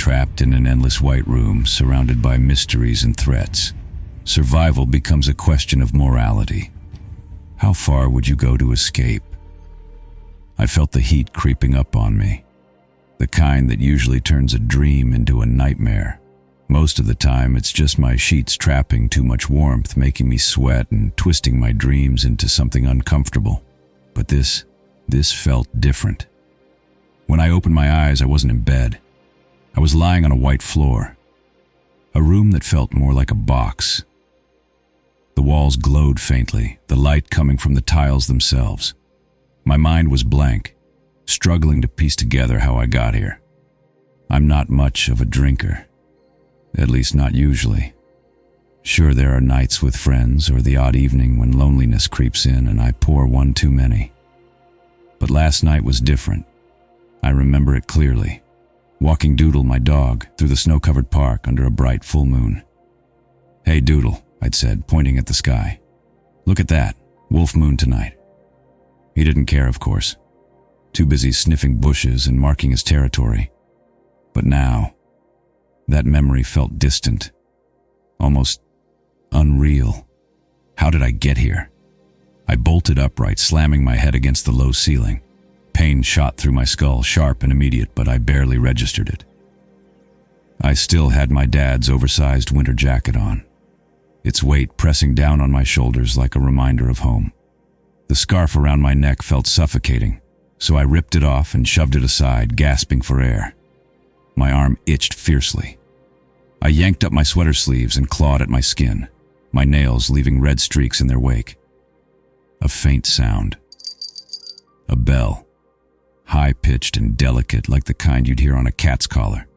trapped in an endless white room surrounded by mysteries and threats, survival becomes a question of morality. How far would you go to escape? I felt the heat creeping up on me, the kind that usually turns a dream into a nightmare. Most of the time, it's just my sheets trapping too much warmth, making me sweat and twisting my dreams into something uncomfortable. But this felt different. When I opened my eyes, I wasn't in bed. I was lying on a white floor, a room that felt more like a box. The walls glowed faintly, the light coming from the tiles themselves. My mind was blank, struggling to piece together how I got here. I'm not much of a drinker, at least not usually. Sure, there are nights with friends or the odd evening when loneliness creeps in and I pour one too many. But last night was different. I remember it clearly. Walking Doodle, my dog, through the snow-covered park under a bright full moon. "Hey, Doodle," I'd said, pointing at the sky. "Look at that, wolf moon tonight." He didn't care, of course. Too busy sniffing bushes and marking his territory. But now, that memory felt distant, almost unreal. How did I get here? I bolted upright, slamming my head against the low ceiling. Pain shot through my skull, sharp and immediate, but I barely registered it. I still had my dad's oversized winter jacket on, its weight pressing down on my shoulders like a reminder of home. The scarf around my neck felt suffocating, so I ripped it off and shoved it aside, gasping for air. My arm itched fiercely. I yanked up my sweater sleeves and clawed at my skin, my nails leaving red streaks in their wake. A faint sound. A bell. High-pitched and delicate like the kind you'd hear on a cat's collar.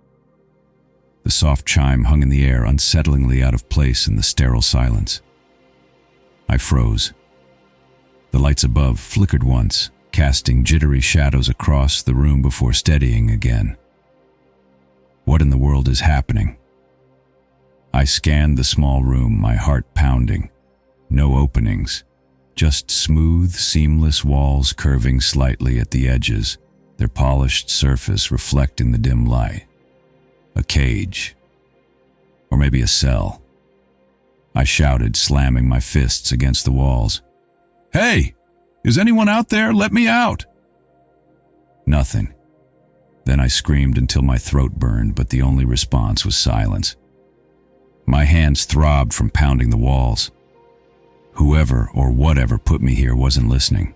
The soft chime hung in the air, unsettlingly out of place in the sterile silence. I froze. The lights above flickered once, casting jittery shadows across the room before steadying again. What in the world is happening? I scanned the small room, my heart pounding. No openings. Just smooth, seamless walls curving slightly at the edges, their polished surface reflecting the dim light. A cage. Or maybe a cell. I shouted, slamming my fists against the walls. "Hey! Is anyone out there? Let me out!" Nothing. Then I screamed until my throat burned, but the only response was silence. My hands throbbed from pounding the walls. Whoever or whatever put me here wasn't listening.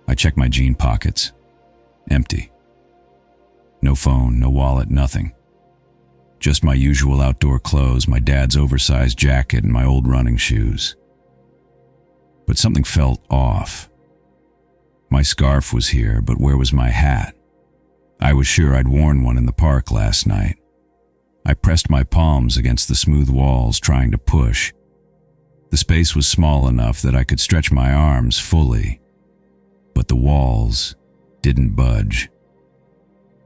I checked my jean pockets. Empty. No phone, no wallet, nothing. Just my usual outdoor clothes, my dad's oversized jacket, and my old running shoes. But something felt off. My scarf was here, but where was my hat? I was sure I'd worn one in the park last night. I pressed my palms against the smooth walls, trying to push. The space was small enough that I could stretch my arms fully, but the walls didn't budge.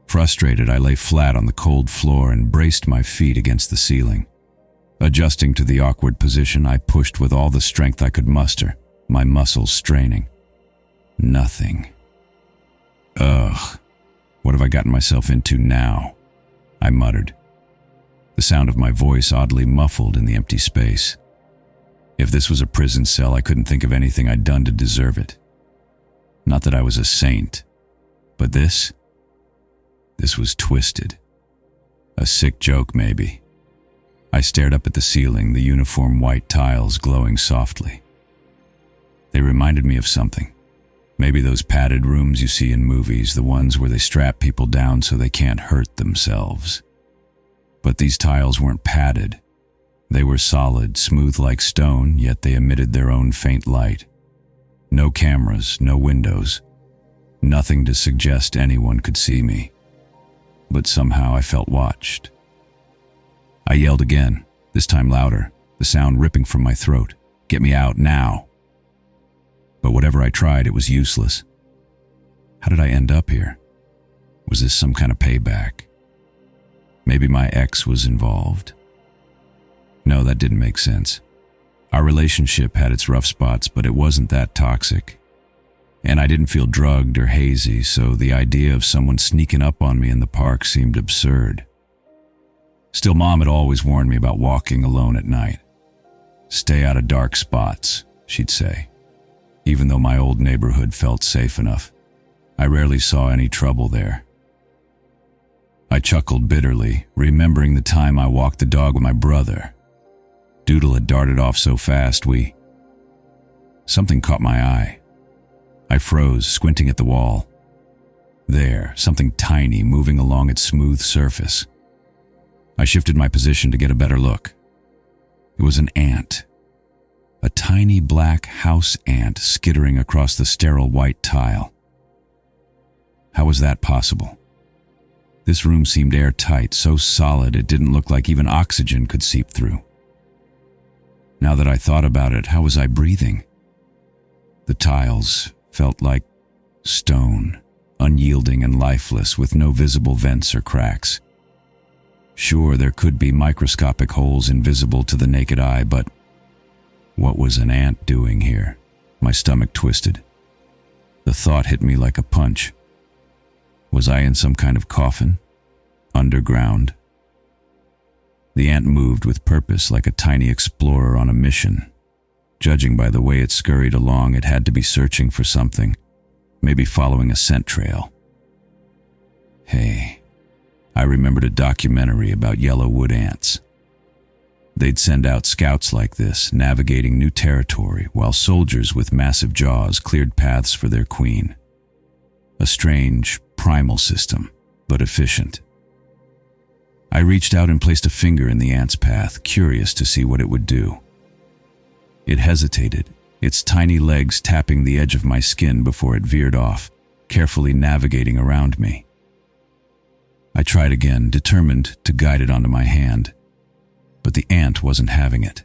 Frustrated, I lay flat on the cold floor and braced my feet against the ceiling. Adjusting to the awkward position, I pushed with all the strength I could muster, my muscles straining. Nothing. Ugh, what have I gotten myself into now? I muttered, the sound of my voice oddly muffled in the empty space. If this was a prison cell, I couldn't think of anything I'd done to deserve it. Not that I was a saint, but this was twisted. A sick joke, maybe. I stared up at the ceiling, the uniform white tiles glowing softly. They reminded me of something. Maybe those padded rooms you see in movies, the ones where they strap people down so they can't hurt themselves. But these tiles weren't padded. They were solid, smooth like stone, yet they emitted their own faint light. No cameras, no windows. Nothing to suggest anyone could see me. But somehow I felt watched. I yelled again, this time louder, the sound ripping from my throat. "Get me out, now!" But whatever I tried, it was useless. How did I end up here? Was this some kind of payback? Maybe my ex was involved. No, that didn't make sense. Our relationship had its rough spots, but it wasn't that toxic. And I didn't feel drugged or hazy, so the idea of someone sneaking up on me in the park seemed absurd. Still, Mom had always warned me about walking alone at night. Stay out of dark spots, she'd say. Even though my old neighborhood felt safe enough, I rarely saw any trouble there. I chuckled bitterly, remembering the time I walked the dog with my brother. Doodle had darted off so fast, Something caught my eye. I froze, squinting at the wall. There, something tiny moving along its smooth surface. I shifted my position to get a better look. It was an ant. A tiny black house ant skittering across the sterile white tile. How was that possible? This room seemed airtight, so solid it didn't look like even oxygen could seep through. Now that I thought about it, how was I breathing? The tiles felt like stone, unyielding and lifeless, with no visible vents or cracks. Sure, there could be microscopic holes invisible to the naked eye, but what was an ant doing here? My stomach twisted. The thought hit me like a punch. Was I in some kind of coffin? Underground? The ant moved with purpose, like a tiny explorer on a mission. Judging by the way it scurried along, it had to be searching for something, maybe following a scent trail. Hey, I remembered a documentary about yellow wood ants. They'd send out scouts like this, navigating new territory, while soldiers with massive jaws cleared paths for their queen. A strange, primal system, but efficient. I reached out and placed a finger in the ant's path, curious to see what it would do. It hesitated, its tiny legs tapping the edge of my skin before it veered off, carefully navigating around me. I tried again, determined to guide it onto my hand, but the ant wasn't having it.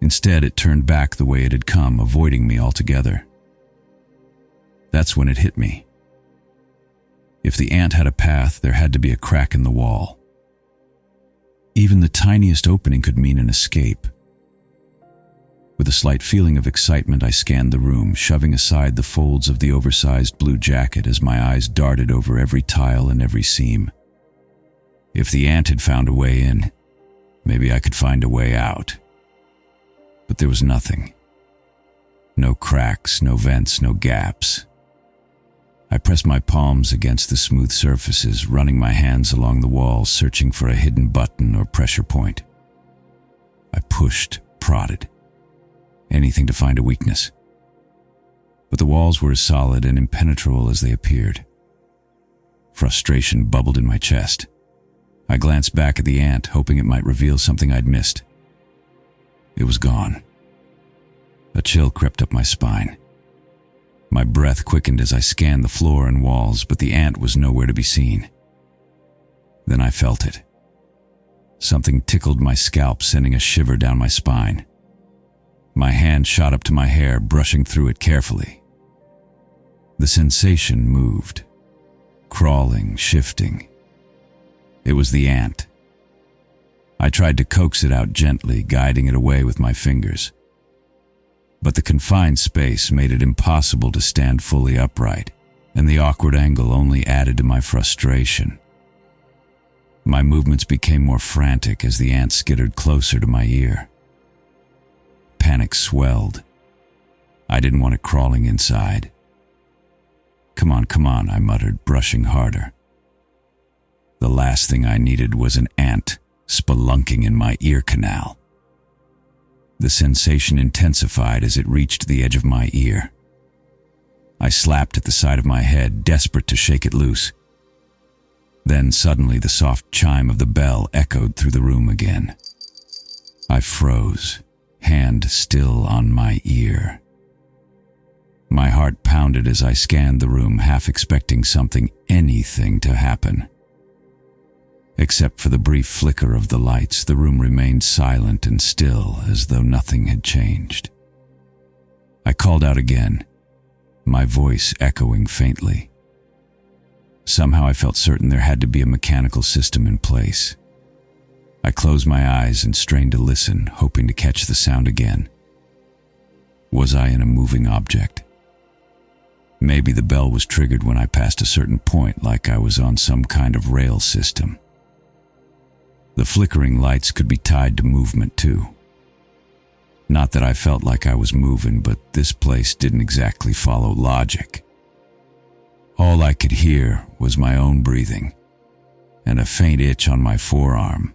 Instead, it turned back the way it had come, avoiding me altogether. That's when it hit me. If the ant had a path, there had to be a crack in the wall. Even the tiniest opening could mean an escape. With a slight feeling of excitement, I scanned the room, shoving aside the folds of the oversized blue jacket as my eyes darted over every tile and every seam. If the ant had found a way in, maybe I could find a way out. But there was nothing. No cracks, no vents, no gaps. I pressed my palms against the smooth surfaces, running my hands along the walls, searching for a hidden button or pressure point. I pushed, prodded. Anything to find a weakness. But the walls were as solid and impenetrable as they appeared. Frustration bubbled in my chest. I glanced back at the ant, hoping it might reveal something I'd missed. It was gone. A chill crept up my spine. My breath quickened as I scanned the floor and walls, but the ant was nowhere to be seen. Then I felt it. Something tickled my scalp, sending a shiver down my spine. My hand shot up to my hair, brushing through it carefully. The sensation moved, crawling, shifting. It was the ant. I tried to coax it out gently, guiding it away with my fingers. But the confined space made it impossible to stand fully upright, and the awkward angle only added to my frustration. My movements became more frantic as the ant skittered closer to my ear. Panic swelled. I didn't want it crawling inside. Come on, I muttered, brushing harder. The last thing I needed was an ant spelunking in my ear canal. The sensation intensified as it reached the edge of my ear. I slapped at the side of my head, desperate to shake it loose. Then suddenly the soft chime of the bell echoed through the room again. I froze, hand still on my ear. My heart pounded as I scanned the room, half expecting anything to happen. Except for the brief flicker of the lights, the room remained silent and still, as though nothing had changed. I called out again, my voice echoing faintly. Somehow I felt certain there had to be a mechanical system in place. I closed my eyes and strained to listen, hoping to catch the sound again. Was I in a moving object? Maybe the bell was triggered when I passed a certain point, like I was on some kind of rail system. The flickering lights could be tied to movement too. Not that I felt like I was moving, but this place didn't exactly follow logic. All I could hear was my own breathing and a faint itch on my forearm.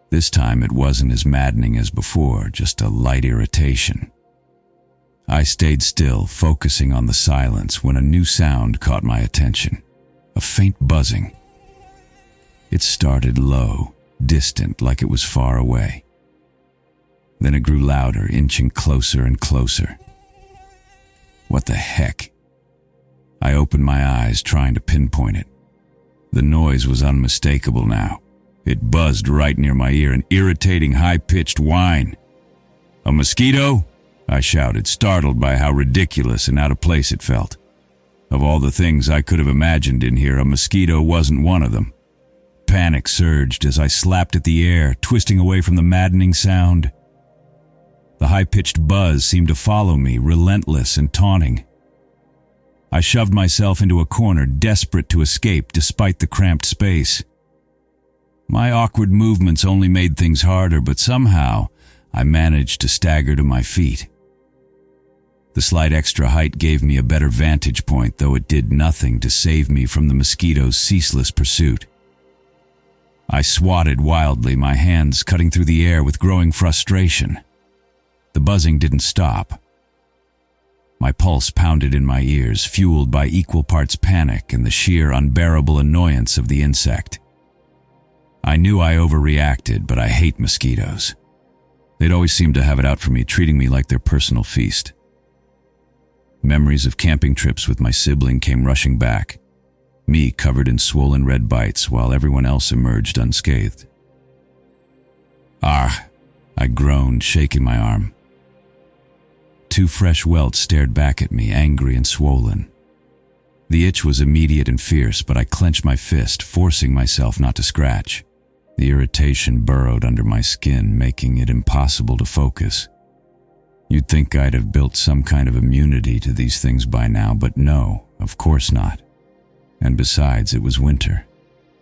This time it wasn't as maddening as before, just a light irritation. I stayed still, focusing on the silence, when a new sound caught my attention. A faint buzzing. It started low, distant, like it was far away. Then it grew louder, inching closer and closer. What the heck? I opened my eyes, trying to pinpoint it. The noise was unmistakable now. It buzzed right near my ear, an irritating, high-pitched whine. "A mosquito?" I shouted, startled by how ridiculous and out of place it felt. Of all the things I could have imagined in here, a mosquito wasn't one of them. Panic surged as I slapped at the air, twisting away from the maddening sound. The high-pitched buzz seemed to follow me, relentless and taunting. I shoved myself into a corner, desperate to escape despite the cramped space. My awkward movements only made things harder, but somehow I managed to stagger to my feet. The slight extra height gave me a better vantage point, though it did nothing to save me from the mosquito's ceaseless pursuit. I swatted wildly, my hands cutting through the air with growing frustration. The buzzing didn't stop. My pulse pounded in my ears, fueled by equal parts panic and the sheer unbearable annoyance of the insect. I knew I overreacted, but I hate mosquitoes. They'd always seemed to have it out for me, treating me like their personal feast. Memories of camping trips with my sibling came rushing back, me covered in swollen red bites while everyone else emerged unscathed. "Ah!" I groaned, shaking my arm. 2 fresh welts stared back at me, angry and swollen. The itch was immediate and fierce, but I clenched my fist, forcing myself not to scratch. The irritation burrowed under my skin, making it impossible to focus. You'd think I'd have built some kind of immunity to these things by now, but no, of course not. And besides, it was winter.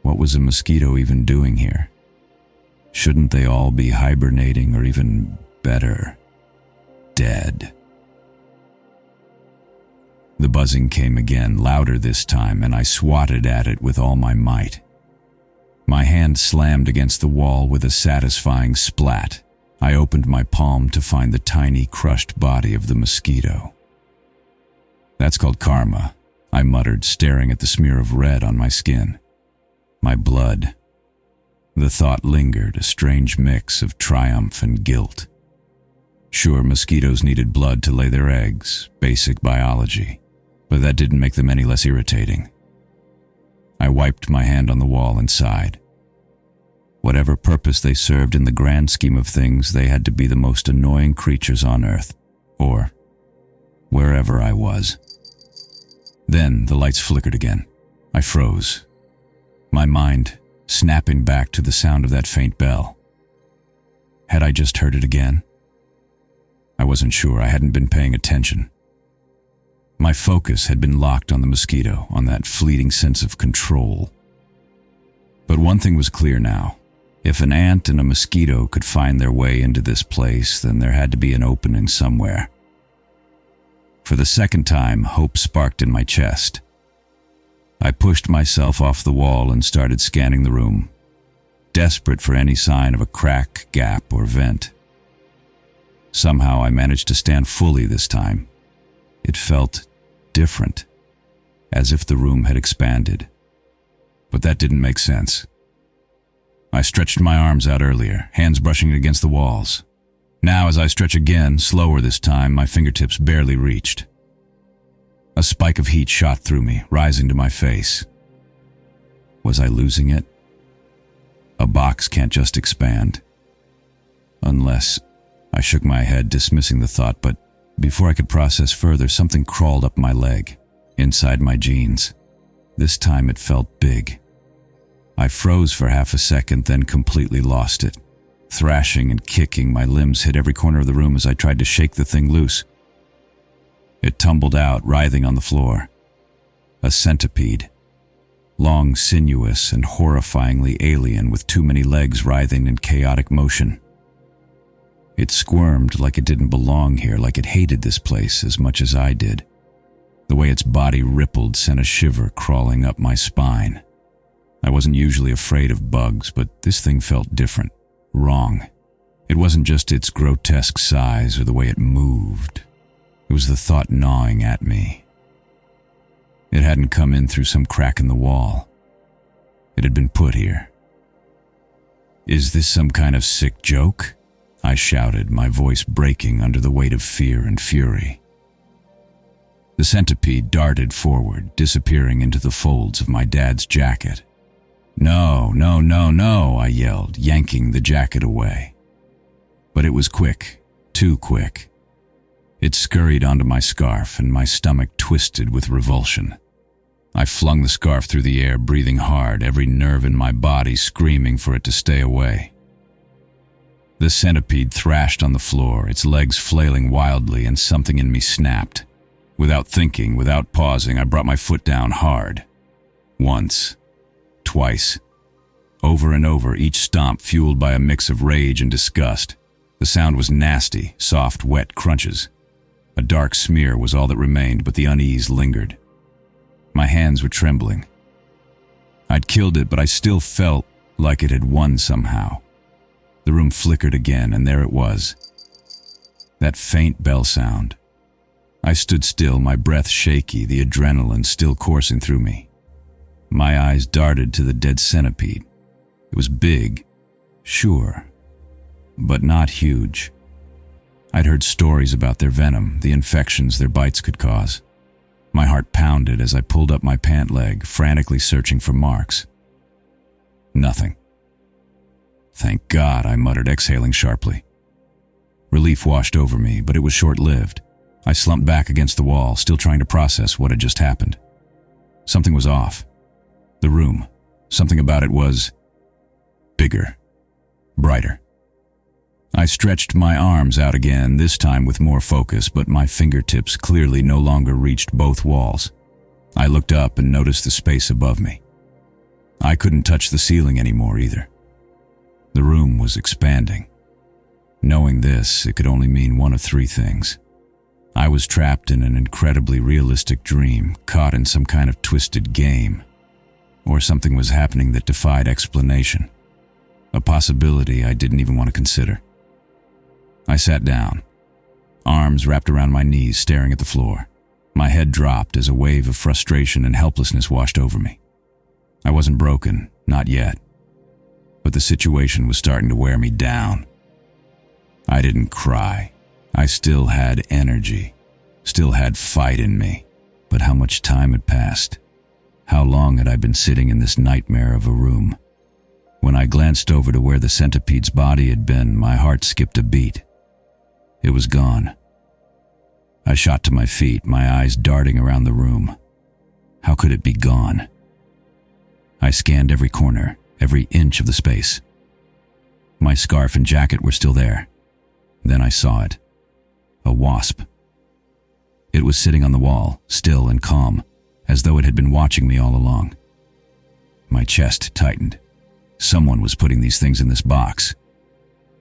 What was a mosquito even doing here? Shouldn't they all be hibernating, or even better, dead? The buzzing came again, louder this time, and I swatted at it with all my might. My hand slammed against the wall with a satisfying splat. I opened my palm to find the tiny, crushed body of the mosquito. "That's called karma," I muttered, staring at the smear of red on my skin. My blood. The thought lingered, a strange mix of triumph and guilt. Sure, mosquitoes needed blood to lay their eggs, basic biology, but that didn't make them any less irritating. I wiped my hand on the wall and sighed. Whatever purpose they served in the grand scheme of things, they had to be the most annoying creatures on Earth, or wherever I was. Then the lights flickered again. I froze, my mind snapping back to the sound of that faint bell. Had I just heard it again? I wasn't sure. I hadn't been paying attention. My focus had been locked on the mosquito, on that fleeting sense of control. But one thing was clear now. If an ant and a mosquito could find their way into this place, then there had to be an opening somewhere. For the second time, hope sparked in my chest. I pushed myself off the wall and started scanning the room, desperate for any sign of a crack, gap, or vent. Somehow I managed to stand fully this time. It felt different, as if the room had expanded. But that didn't make sense. I stretched my arms out earlier, hands brushing against the walls. Now, as I stretch again, slower this time, my fingertips barely reached. A spike of heat shot through me, rising to my face. Was I losing it? A box can't just expand. Unless... I shook my head, dismissing the thought, but before I could process further, something crawled up my leg, inside my jeans. This time it felt big. I froze for half a second, then completely lost it. Thrashing and kicking, my limbs hit every corner of the room as I tried to shake the thing loose. It tumbled out, writhing on the floor. A centipede. long, sinuous, and horrifyingly alien with too many legs writhing in chaotic motion. It squirmed like it didn't belong here, like it hated this place as much as I did. The way its body rippled sent a shiver crawling up my spine. I wasn't usually afraid of bugs, but this thing felt different, wrong. It wasn't just its grotesque size or the way it moved. It was the thought gnawing at me. It hadn't come in through some crack in the wall. It had been put here. "Is this some kind of sick joke?" I shouted, my voice breaking under the weight of fear and fury. The centipede darted forward, disappearing into the folds of my dad's jacket. "No, no, no, no," I yelled, yanking the jacket away. But it was quick, too quick. It scurried onto my scarf, and my stomach twisted with revulsion. I flung the scarf through the air, breathing hard, every nerve in my body screaming for it to stay away. The centipede thrashed on the floor, its legs flailing wildly, and something in me snapped. Without thinking, without pausing, I brought my foot down hard. Once. Twice. Over and over, each stomp fueled by a mix of rage and disgust. The sound was nasty, soft, wet crunches. A dark smear was all that remained, but the unease lingered. My hands were trembling. I'd killed it, but I still felt like it had won somehow. The room flickered again, and there it was. That faint bell sound. I stood still, my breath shaky, the adrenaline still coursing through me. My eyes darted to the dead centipede. It was big, sure, but not huge. I'd heard stories about their venom, the infections their bites could cause. My heart pounded as I pulled up my pant leg, frantically searching for marks. Nothing. "Thank God," I muttered, exhaling sharply. Relief washed over me, but it was short-lived. I slumped back against the wall, still trying to process what had just happened. Something was off. The room, something about it was bigger, brighter. I stretched my arms out again, this time with more focus, but my fingertips clearly no longer reached both walls. I looked up and noticed the space above me. I couldn't touch the ceiling anymore either. The room was expanding. Knowing this, it could only mean one of three things. I was trapped in an incredibly realistic dream, caught in some kind of twisted game, or something was happening that defied explanation, a possibility I didn't even want to consider. I sat down, arms wrapped around my knees, staring at the floor. My head dropped as a wave of frustration and helplessness washed over me. I wasn't broken, not yet, but the situation was starting to wear me down. I didn't cry. I still had energy, still had fight in me. But how much time had passed? How long had I been sitting in this nightmare of a room? When I glanced over to where the centipede's body had been, my heart skipped a beat. It was gone. I shot to my feet, my eyes darting around the room. How could it be gone? I scanned every corner, every inch of the space. My scarf and jacket were still there. Then I saw it. A wasp. It was sitting on the wall, still and calm, as though it had been watching me all along. My chest tightened. Someone was putting these things in this box.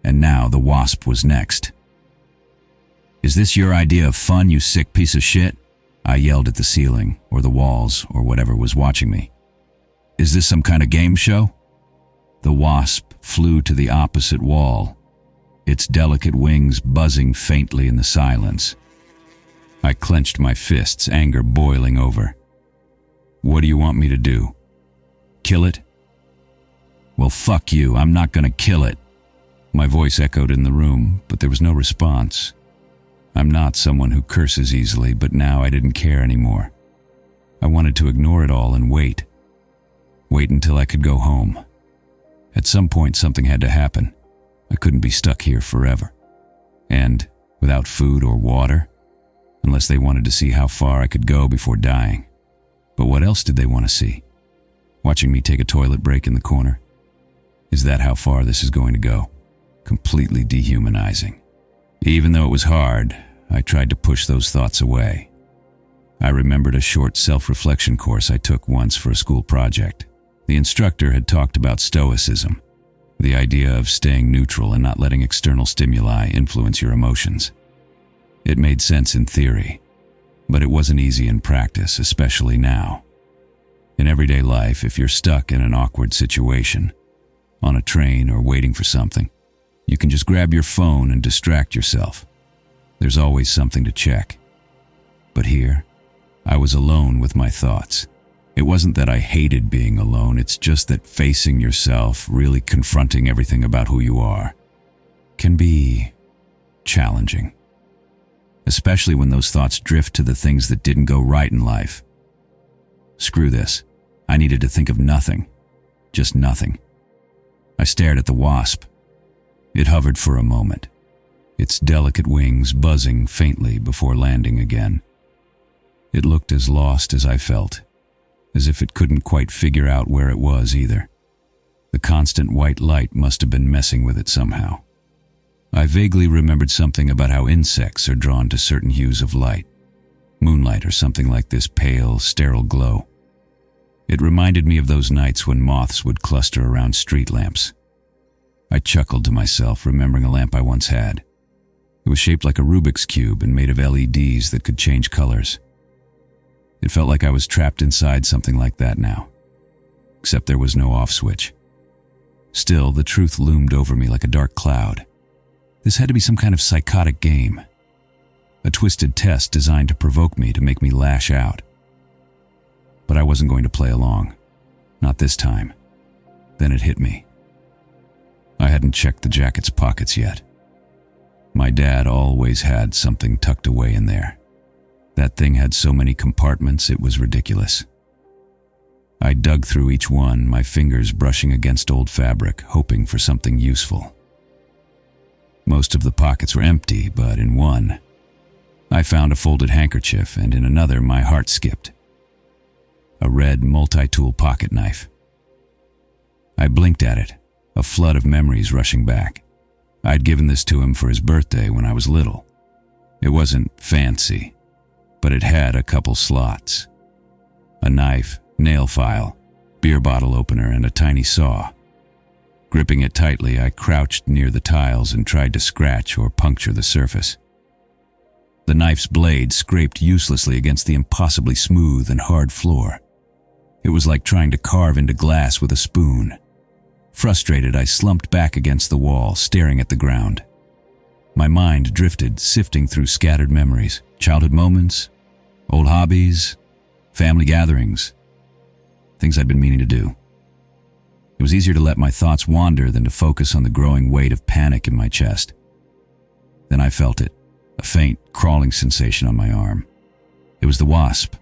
And now the wasp was next. "Is this your idea of fun, you sick piece of shit?" I yelled at the ceiling, or the walls, or whatever was watching me. "Is this some kind of game show?" The wasp flew to the opposite wall, its delicate wings buzzing faintly in the silence. I clenched my fists, anger boiling over. "What do you want me to do? Kill it?" "Well, fuck you, I'm not gonna kill it." My voice echoed in the room, but there was no response. I'm not someone who curses easily, but now I didn't care anymore. I wanted to ignore it all and wait. Wait until I could go home. At some point something had to happen. I couldn't be stuck here forever. And without food or water, unless they wanted to see how far I could go before dying. But what else did they want to see? Watching me take a toilet break in the corner? Is that how far this is going to go? Completely dehumanizing. Even though it was hard, I tried to push those thoughts away. I remembered a short self-reflection course I took once for a school project. The instructor had talked about stoicism, the idea of staying neutral and not letting external stimuli influence your emotions. It made sense in theory, but it wasn't easy in practice, especially now. In everyday life, if you're stuck in an awkward situation, on a train or waiting for something, you can just grab your phone and distract yourself. There's always something to check. But here, I was alone with my thoughts. It wasn't that I hated being alone, it's just that facing yourself, really confronting everything about who you are, can be challenging. Especially when those thoughts drift to the things that didn't go right in life. Screw this. I needed to think of nothing. Just nothing. I stared at the wasp. It hovered for a moment, its delicate wings buzzing faintly before landing again. It looked as lost as I felt, as if it couldn't quite figure out where it was either. The constant white light must have been messing with it somehow. I vaguely remembered something about how insects are drawn to certain hues of light, moonlight or something like this pale, sterile glow. It reminded me of those nights when moths would cluster around street lamps. I chuckled to myself, remembering a lamp I once had. It was shaped like a Rubik's Cube and made of LEDs that could change colors. It felt like I was trapped inside something like that now, except there was no off switch. Still, the truth loomed over me like a dark cloud. This had to be some kind of psychotic game, a twisted test designed to provoke me, to make me lash out. But I wasn't going to play along. Not this time. Then it hit me. I hadn't checked the jacket's pockets yet. My dad always had something tucked away in there. That thing had so many compartments, it was ridiculous. I dug through each one, my fingers brushing against old fabric, hoping for something useful. Most of the pockets were empty, but in one, I found a folded handkerchief, and in another, my heart skipped. A red multi-tool pocket knife. I blinked at it, a flood of memories rushing back. I'd given this to him for his birthday when I was little. It wasn't fancy, but it had a couple slots. A knife, nail file, beer bottle opener, and a tiny saw. Gripping it tightly, I crouched near the tiles and tried to scratch or puncture the surface. The knife's blade scraped uselessly against the impossibly smooth and hard floor. It was like trying to carve into glass with a spoon. Frustrated, I slumped back against the wall, staring at the ground. My mind drifted, sifting through scattered memories, childhood moments, old hobbies, family gatherings, things I'd been meaning to do. It was easier to let my thoughts wander than to focus on the growing weight of panic in my chest. Then I felt it, a faint, crawling sensation on my arm. It was the wasp.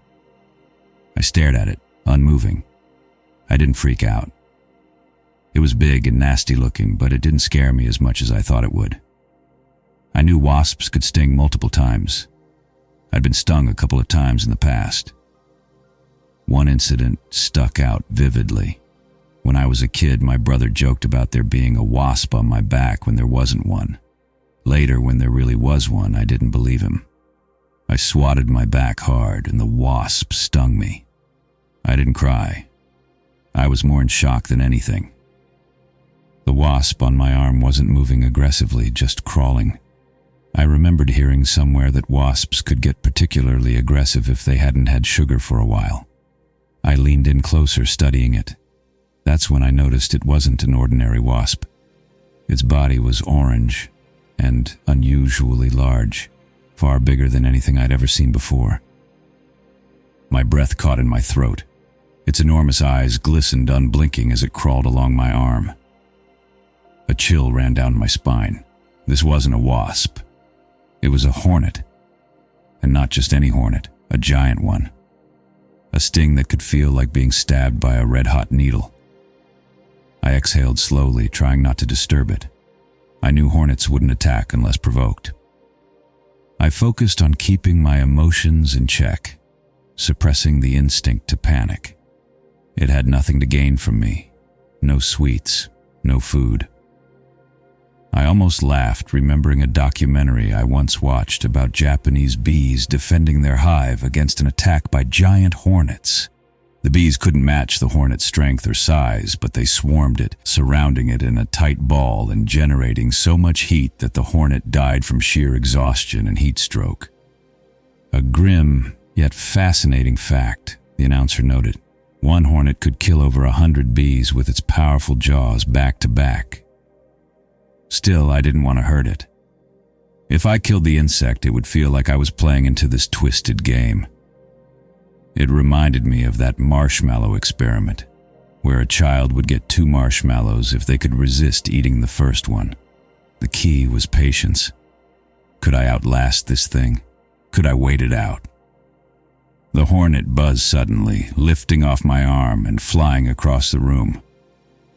I stared at it, unmoving. I didn't freak out. It was big and nasty looking, but it didn't scare me as much as I thought it would. I knew wasps could sting multiple times. I'd been stung a couple of times in the past. One incident stuck out vividly. When I was a kid, my brother joked about there being a wasp on my back when there wasn't one. Later, when there really was one, I didn't believe him. I swatted my back hard, and the wasp stung me. I didn't cry. I was more in shock than anything. The wasp on my arm wasn't moving aggressively, just crawling. I remembered hearing somewhere that wasps could get particularly aggressive if they hadn't had sugar for a while. I leaned in closer, studying it. That's when I noticed it wasn't an ordinary wasp. Its body was orange and unusually large, far bigger than anything I'd ever seen before. My breath caught in my throat. Its enormous eyes glistened unblinking as it crawled along my arm. A chill ran down my spine. This wasn't a wasp. It was a hornet. And not just any hornet, a giant one. A sting that could feel like being stabbed by a red-hot needle. I exhaled slowly, trying not to disturb it. I knew hornets wouldn't attack unless provoked. I focused on keeping my emotions in check, suppressing the instinct to panic. It had nothing to gain from me. No sweets, no food. I almost laughed, remembering a documentary I once watched about Japanese bees defending their hive against an attack by giant hornets. The bees couldn't match the hornet's strength or size, but they swarmed it, surrounding it in a tight ball and generating so much heat that the hornet died from sheer exhaustion and heat stroke. A grim, yet fascinating fact, the announcer noted. One hornet could kill over 100 bees with its powerful jaws back to back. Still, I didn't want to hurt it. If I killed the insect, it would feel like I was playing into this twisted game. It reminded me of that marshmallow experiment, where a child would get 2 marshmallows if they could resist eating the first one. The key was patience. Could I outlast this thing? Could I wait it out? The hornet buzzed suddenly, lifting off my arm and flying across the room.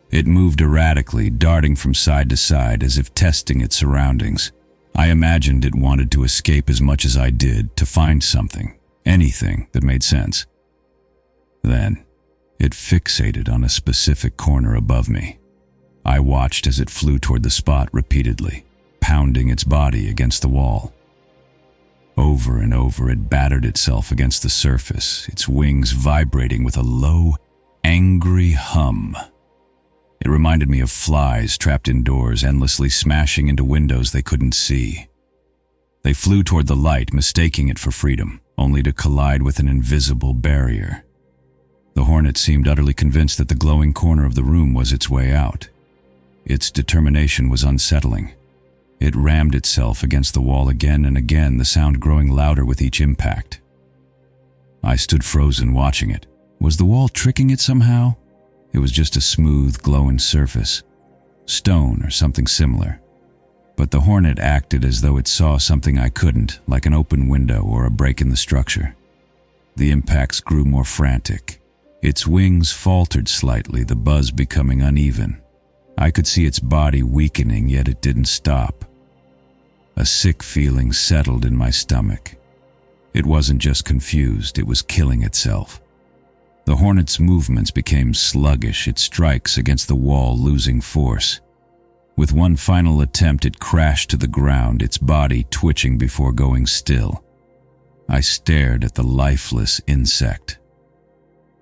It moved erratically, darting from side to side as if testing its surroundings. I imagined it wanted to escape as much as I did, to find something, anything that made sense. Then, it fixated on a specific corner above me. I watched as it flew toward the spot repeatedly, pounding its body against the wall. Over and over, it battered itself against the surface, its wings vibrating with a low, angry hum. It reminded me of flies trapped indoors, endlessly smashing into windows they couldn't see. They flew toward the light, mistaking it for freedom, only to collide with an invisible barrier. The hornet seemed utterly convinced that the glowing corner of the room was its way out. Its determination was unsettling. It rammed itself against the wall again and again, the sound growing louder with each impact. I stood frozen, watching it. Was the wall tricking it somehow? It was just a smooth, glowing surface, stone or something similar. But the hornet acted as though it saw something I couldn't, like an open window or a break in the structure. The impacts grew more frantic. Its wings faltered slightly, the buzz becoming uneven. I could see its body weakening, yet it didn't stop. A sick feeling settled in my stomach. It wasn't just confused, it was killing itself. The hornet's movements became sluggish, its strikes against the wall losing force. With one final attempt, it crashed to the ground, its body twitching before going still. I stared at the lifeless insect.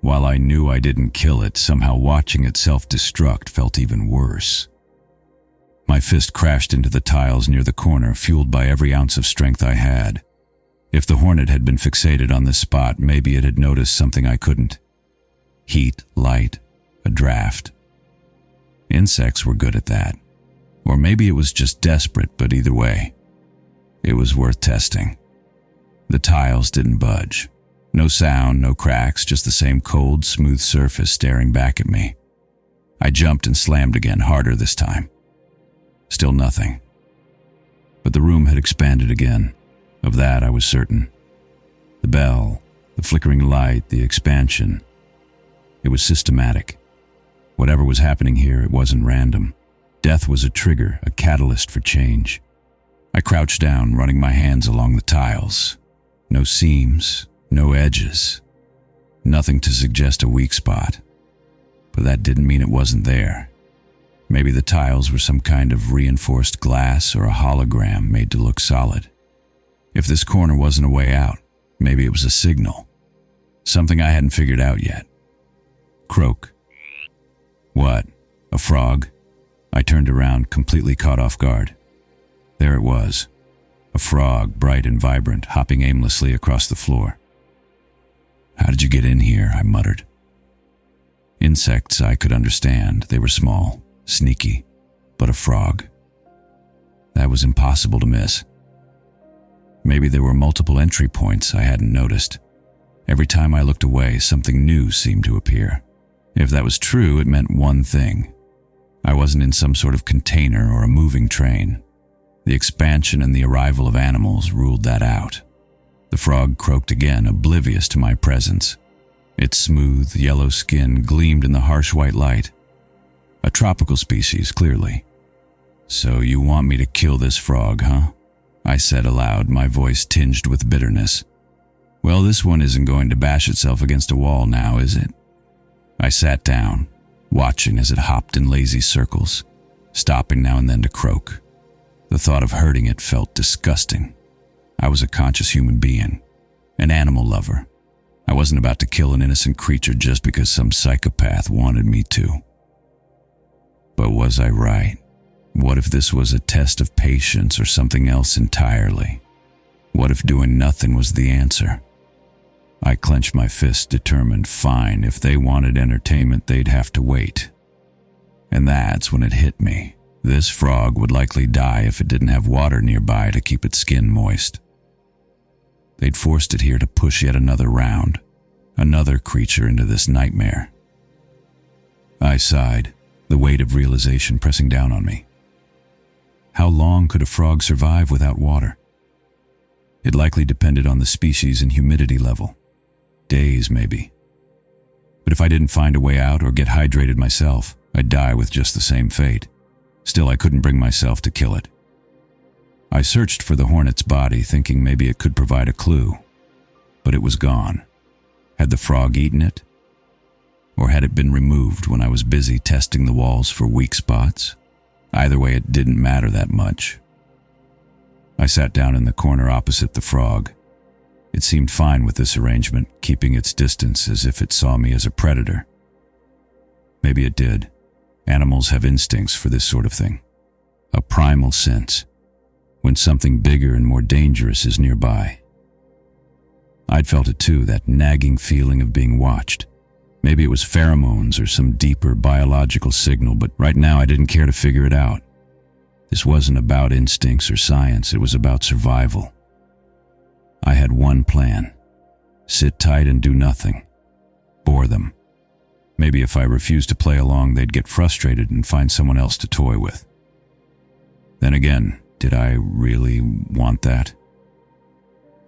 While I knew I didn't kill it, somehow watching it self-destruct felt even worse. My fist crashed into the tiles near the corner, fueled by every ounce of strength I had. If the hornet had been fixated on this spot, maybe it had noticed something I couldn't. Heat, light, a draft. Insects were good at that. Or maybe it was just desperate, but either way, it was worth testing. The tiles didn't budge. No sound, no cracks, just the same cold, smooth surface staring back at me. I jumped and slammed again, harder this time. Still nothing. But the room had expanded again. Of that I was certain. The bell, the flickering light, the expansion. It was systematic. Whatever was happening here, it wasn't random. Death was a trigger, a catalyst for change. I crouched down, running my hands along the tiles. No seams, no edges. Nothing to suggest a weak spot. But that didn't mean it wasn't there. Maybe the tiles were some kind of reinforced glass or a hologram made to look solid. If this corner wasn't a way out, maybe it was a signal. Something I hadn't figured out yet. Croak. What? A frog? I turned around, completely caught off guard. There it was. A frog, bright and vibrant, hopping aimlessly across the floor. "How did you get in here?" I muttered. Insects I could understand. They were small, sneaky, but a frog. That was impossible to miss. Maybe there were multiple entry points I hadn't noticed. Every time I looked away, something new seemed to appear. If that was true, it meant one thing. I wasn't in some sort of container or a moving train. The expansion and the arrival of animals ruled that out. The frog croaked again, oblivious to my presence. Its smooth, yellow skin gleamed in the harsh white light. A tropical species, clearly. "So you want me to kill this frog, huh?" I said aloud, my voice tinged with bitterness. "Well, this one isn't going to bash itself against a wall now, is it?" I sat down, watching as it hopped in lazy circles, stopping now and then to croak. The thought of hurting it felt disgusting. I was a conscious human being, an animal lover. I wasn't about to kill an innocent creature just because some psychopath wanted me to. But was I right? What if this was a test of patience or something else entirely? What if doing nothing was the answer? I clenched my fist, determined, fine, if they wanted entertainment, they'd have to wait. And that's when it hit me. This frog would likely die if it didn't have water nearby to keep its skin moist. They'd forced it here to push yet another round, another creature into this nightmare. I sighed, the weight of realization pressing down on me. How long could a frog survive without water? It likely depended on the species and humidity level. Days, maybe. But if I didn't find a way out or get hydrated myself, I'd die with just the same fate. Still, I couldn't bring myself to kill it. I searched for the hornet's body, thinking maybe it could provide a clue. But it was gone. Had the frog eaten it? Or had it been removed when I was busy testing the walls for weak spots? Either way, it didn't matter that much. I sat down in the corner opposite the frog. It seemed fine with this arrangement, keeping its distance as if it saw me as a predator. Maybe it did. Animals have instincts for this sort of thing. A primal sense, when something bigger and more dangerous is nearby. I'd felt it too, that nagging feeling of being watched. Maybe it was pheromones or some deeper biological signal, but right now I didn't care to figure it out. This wasn't about instincts or science, it was about survival. I had one plan: sit tight and do nothing. Bore them. Maybe if I refused to play along, they'd get frustrated and find someone else to toy with. Then again, did I really want that?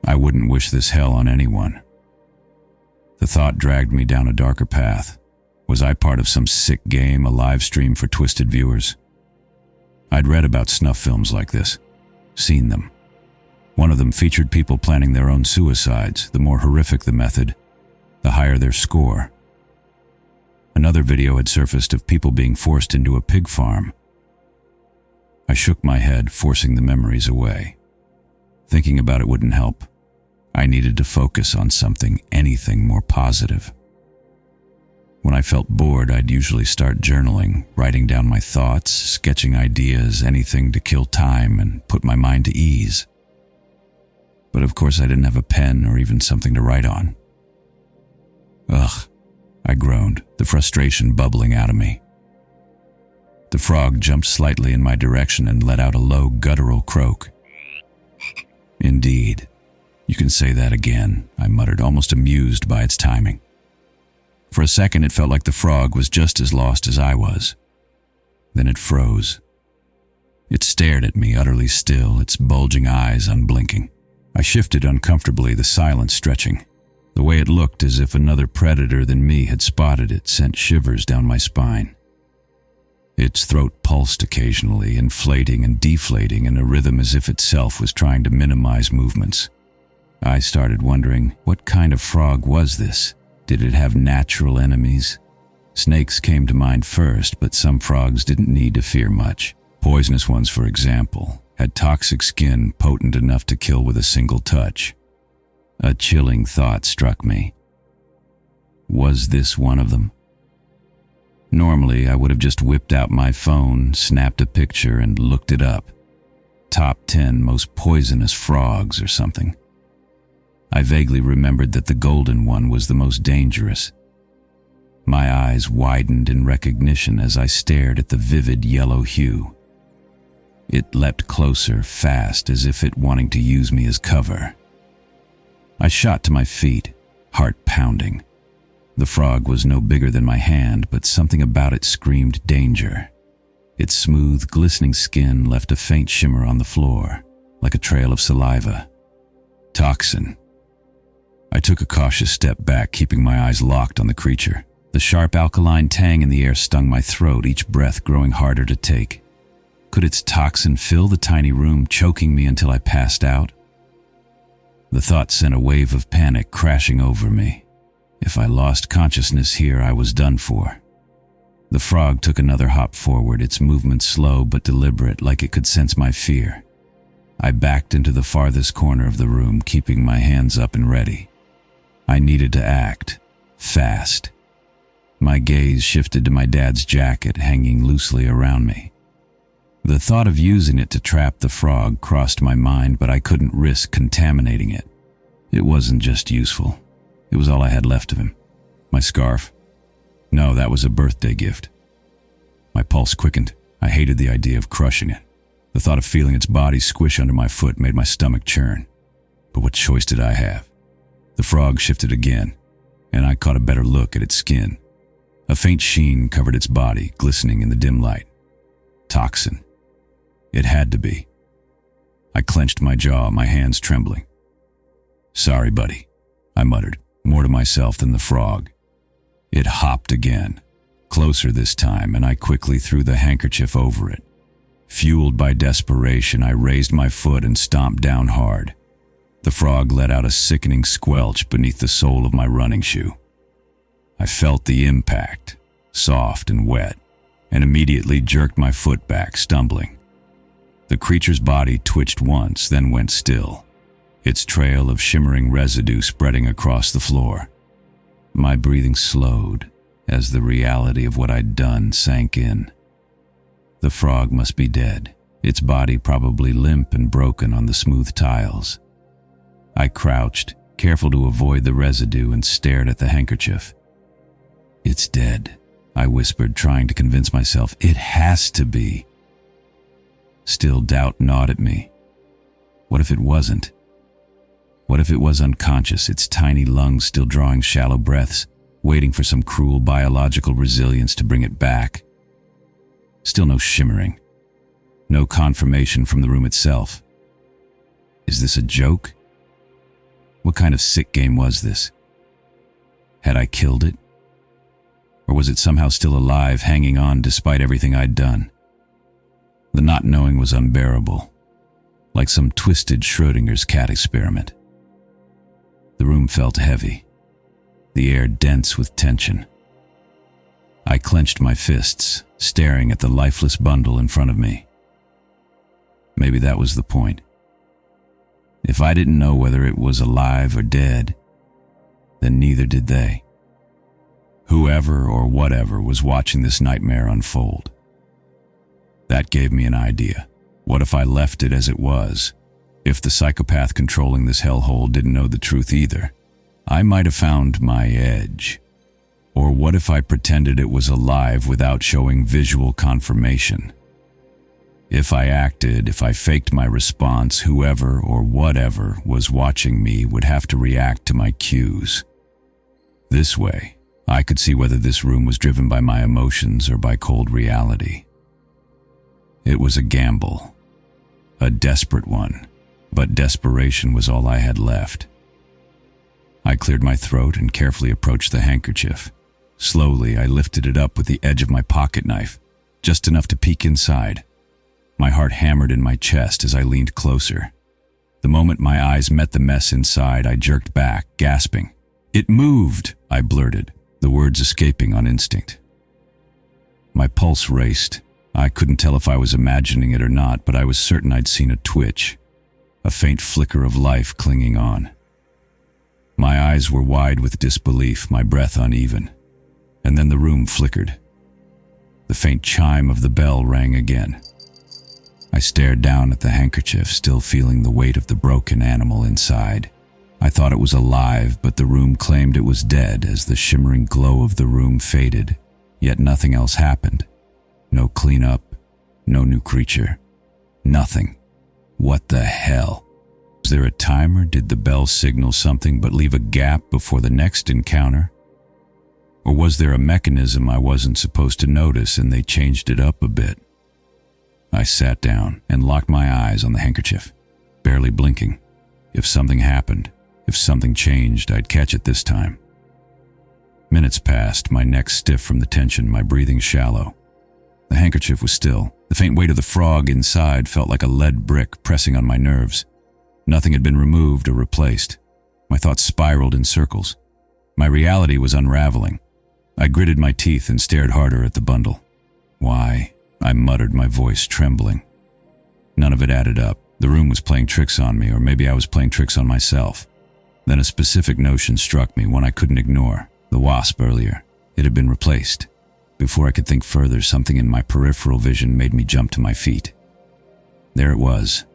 I wouldn't wish this hell on anyone. The thought dragged me down a darker path. Was I part of some sick game, a live stream for twisted viewers? I'd read about snuff films like this, seen them. One of them featured people planning their own suicides. The more horrific the method, the higher their score. Another video had surfaced of people being forced into a pig farm. I shook my head, forcing the memories away. Thinking about it wouldn't help. I needed to focus on something, anything more positive. When I felt bored, I'd usually start journaling, writing down my thoughts, sketching ideas, anything to kill time and put my mind to ease. But of course I didn't have a pen or even something to write on. Ugh, I groaned, the frustration bubbling out of me. The frog jumped slightly in my direction and let out a low, guttural croak. Indeed. You can say that again, I muttered, almost amused by its timing. For a second, it felt like the frog was just as lost as I was. Then it froze. It stared at me, utterly still, its bulging eyes unblinking. I shifted uncomfortably, the silence stretching. The way it looked, as if another predator than me had spotted it, sent shivers down my spine. Its throat pulsed occasionally, inflating and deflating in a rhythm as if itself was trying to minimize movements. I started wondering, what kind of frog was this? Did it have natural enemies? Snakes came to mind first, but some frogs didn't need to fear much. Poisonous ones, for example, had toxic skin potent enough to kill with a single touch. A chilling thought struck me. Was this one of them? Normally, I would have just whipped out my phone, snapped a picture, and looked it up. Top 10 most poisonous frogs or something. I vaguely remembered that the golden one was the most dangerous. My eyes widened in recognition as I stared at the vivid yellow hue. It leapt closer, fast, as if it wanting to use me as cover. I shot to my feet, heart pounding. The frog was no bigger than my hand, but something about it screamed danger. Its smooth, glistening skin left a faint shimmer on the floor, like a trail of saliva. Toxin. I took a cautious step back, keeping my eyes locked on the creature. The sharp alkaline tang in the air stung my throat, each breath growing harder to take. Could its toxin fill the tiny room, choking me until I passed out? The thought sent a wave of panic crashing over me. If I lost consciousness here, I was done for. The frog took another hop forward, its movement slow but deliberate, like it could sense my fear. I backed into the farthest corner of the room, keeping my hands up and ready. I needed to act, fast. My gaze shifted to my dad's jacket hanging loosely around me. The thought of using it to trap the frog crossed my mind, but I couldn't risk contaminating it. It wasn't just useful. It was all I had left of him. My scarf? No, that was a birthday gift. My pulse quickened. I hated the idea of crushing it. The thought of feeling its body squish under my foot made my stomach churn. But what choice did I have? The frog shifted again, and I caught a better look at its skin. A faint sheen covered its body, glistening in the dim light. Toxin. It had to be. I clenched my jaw, my hands trembling. "Sorry, buddy," I muttered, more to myself than the frog. It hopped again, closer this time, and I quickly threw the handkerchief over it. Fueled by desperation, I raised my foot and stomped down hard. The frog let out a sickening squelch beneath the sole of my running shoe. I felt the impact, soft and wet, and immediately jerked my foot back, stumbling. The creature's body twitched once, then went still, its trail of shimmering residue spreading across the floor. My breathing slowed as the reality of what I'd done sank in. The frog must be dead, its body probably limp and broken on the smooth tiles. I crouched, careful to avoid the residue, and stared at the handkerchief. "It's dead," I whispered, trying to convince myself. "It has to be." Still, doubt gnawed at me. What if it wasn't? What if it was unconscious, its tiny lungs still drawing shallow breaths, waiting for some cruel biological resilience to bring it back? Still no shimmering. No confirmation from the room itself. Is this a joke? What kind of sick game was this? Had I killed it? Or was it somehow still alive, hanging on despite everything I'd done? The not knowing was unbearable, like some twisted Schrodinger's cat experiment. The room felt heavy, the air dense with tension. I clenched my fists, staring at the lifeless bundle in front of me. Maybe that was the point. If I didn't know whether it was alive or dead, then neither did they. Whoever or whatever was watching this nightmare unfold. That gave me an idea. What if I left it as it was? If the psychopath controlling this hellhole didn't know the truth either, I might have found my edge. Or what if I pretended it was alive without showing visual confirmation? If I acted, if I faked my response, whoever or whatever was watching me would have to react to my cues. This way, I could see whether this room was driven by my emotions or by cold reality. It was a gamble, a desperate one, but desperation was all I had left. I cleared my throat and carefully approached the handkerchief. Slowly, I lifted it up with the edge of my pocket knife, just enough to peek inside. My heart hammered in my chest as I leaned closer. The moment my eyes met the mess inside, I jerked back, gasping. "It moved," I blurted, the words escaping on instinct. My pulse raced. I couldn't tell if I was imagining it or not, but I was certain I'd seen a twitch, a faint flicker of life clinging on. My eyes were wide with disbelief, my breath uneven. And then the room flickered. The faint chime of the bell rang again. I stared down at the handkerchief, still feeling the weight of the broken animal inside. I thought it was alive, but the room claimed it was dead as the shimmering glow of the room faded, yet nothing else happened. No cleanup, no new creature, nothing. What the hell? Was there a timer? Did the bell signal something but leave a gap before the next encounter? Or was there a mechanism I wasn't supposed to notice and they changed it up a bit? I sat down and locked my eyes on the handkerchief, barely blinking. If something happened, if something changed, I'd catch it this time. Minutes passed, my neck stiff from the tension, my breathing shallow. The handkerchief was still. The faint weight of the frog inside felt like a lead brick pressing on my nerves. Nothing had been removed or replaced. My thoughts spiraled in circles. My reality was unraveling. I gritted my teeth and stared harder at the bundle. "Why?" I muttered, my voice trembling. None of it added up. The room was playing tricks on me, or maybe I was playing tricks on myself. Then a specific notion struck me, one I couldn't ignore. The wasp earlier. It had been replaced. Before I could think further, something in my peripheral vision made me jump to my feet. There it was.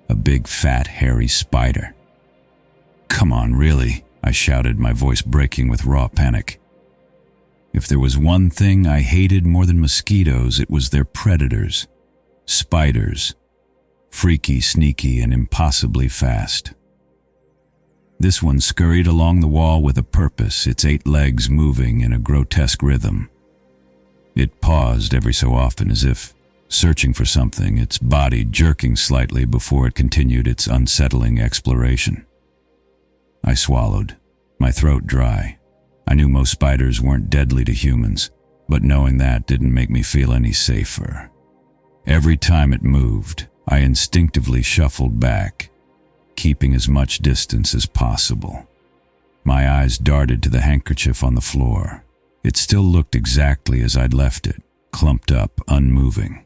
A big, fat, hairy spider. "Come on, really?" I shouted, my voice breaking with raw panic. If there was one thing I hated more than mosquitoes, it was their predators. Spiders. Freaky, sneaky, and impossibly fast. This one scurried along the wall with a purpose, its 8 legs moving in a grotesque rhythm. It paused every so often as if searching for something, its body jerking slightly before it continued its unsettling exploration. I swallowed, my throat dry. I knew most spiders weren't deadly to humans, but knowing that didn't make me feel any safer. Every time it moved, I instinctively shuffled back, keeping as much distance as possible. My eyes darted to the handkerchief on the floor. It still looked exactly as I'd left it, clumped up, unmoving.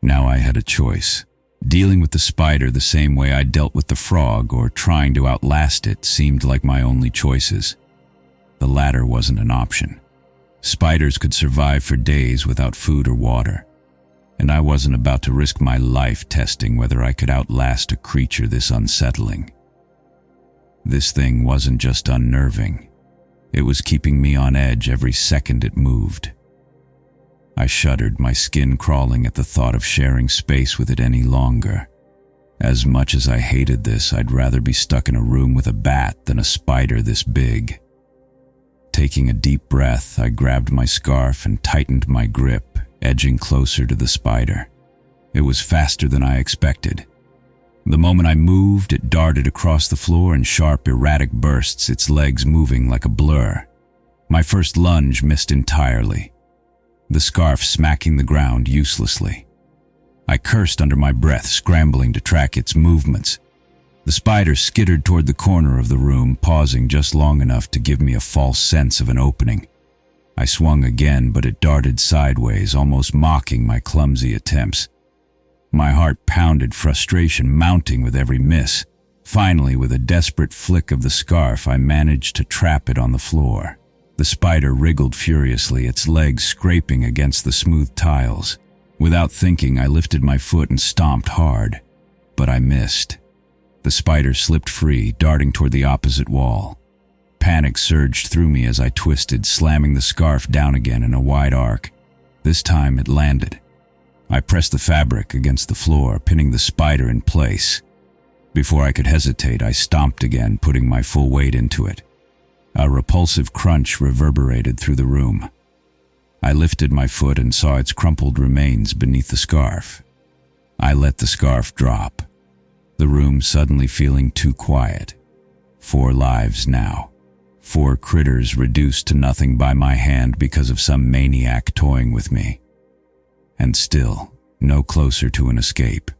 Now I had a choice. Dealing with the spider the same way I dealt with the frog, or trying to outlast it, seemed like my only choices. The latter wasn't an option. Spiders could survive for days without food or water, and I wasn't about to risk my life testing whether I could outlast a creature this unsettling. This thing wasn't just unnerving. It was keeping me on edge every second it moved. I shuddered, my skin crawling at the thought of sharing space with it any longer. As much as I hated this, I'd rather be stuck in a room with a bat than a spider this big. Taking a deep breath, I grabbed my scarf and tightened my grip, edging closer to the spider. It was faster than I expected. The moment I moved, it darted across the floor in sharp, erratic bursts, its legs moving like a blur. My first lunge missed entirely, the scarf smacking the ground uselessly. I cursed under my breath, scrambling to track its movements. The spider skittered toward the corner of the room, pausing just long enough to give me a false sense of an opening. I swung again, but it darted sideways, almost mocking my clumsy attempts. My heart pounded, frustration mounting with every miss. Finally, with a desperate flick of the scarf, I managed to trap it on the floor. The spider wriggled furiously, its legs scraping against the smooth tiles. Without thinking, I lifted my foot and stomped hard, but I missed. The spider slipped free, darting toward the opposite wall. Panic surged through me as I twisted, slamming the scarf down again in a wide arc. This time it landed. I pressed the fabric against the floor, pinning the spider in place. Before I could hesitate, I stomped again, putting my full weight into it. A repulsive crunch reverberated through the room. I lifted my foot and saw its crumpled remains beneath the scarf. I let the scarf drop, the room suddenly feeling too quiet. 4 lives now. 4 critters reduced to nothing by my hand because of some maniac toying with me. And still, no closer to an escape.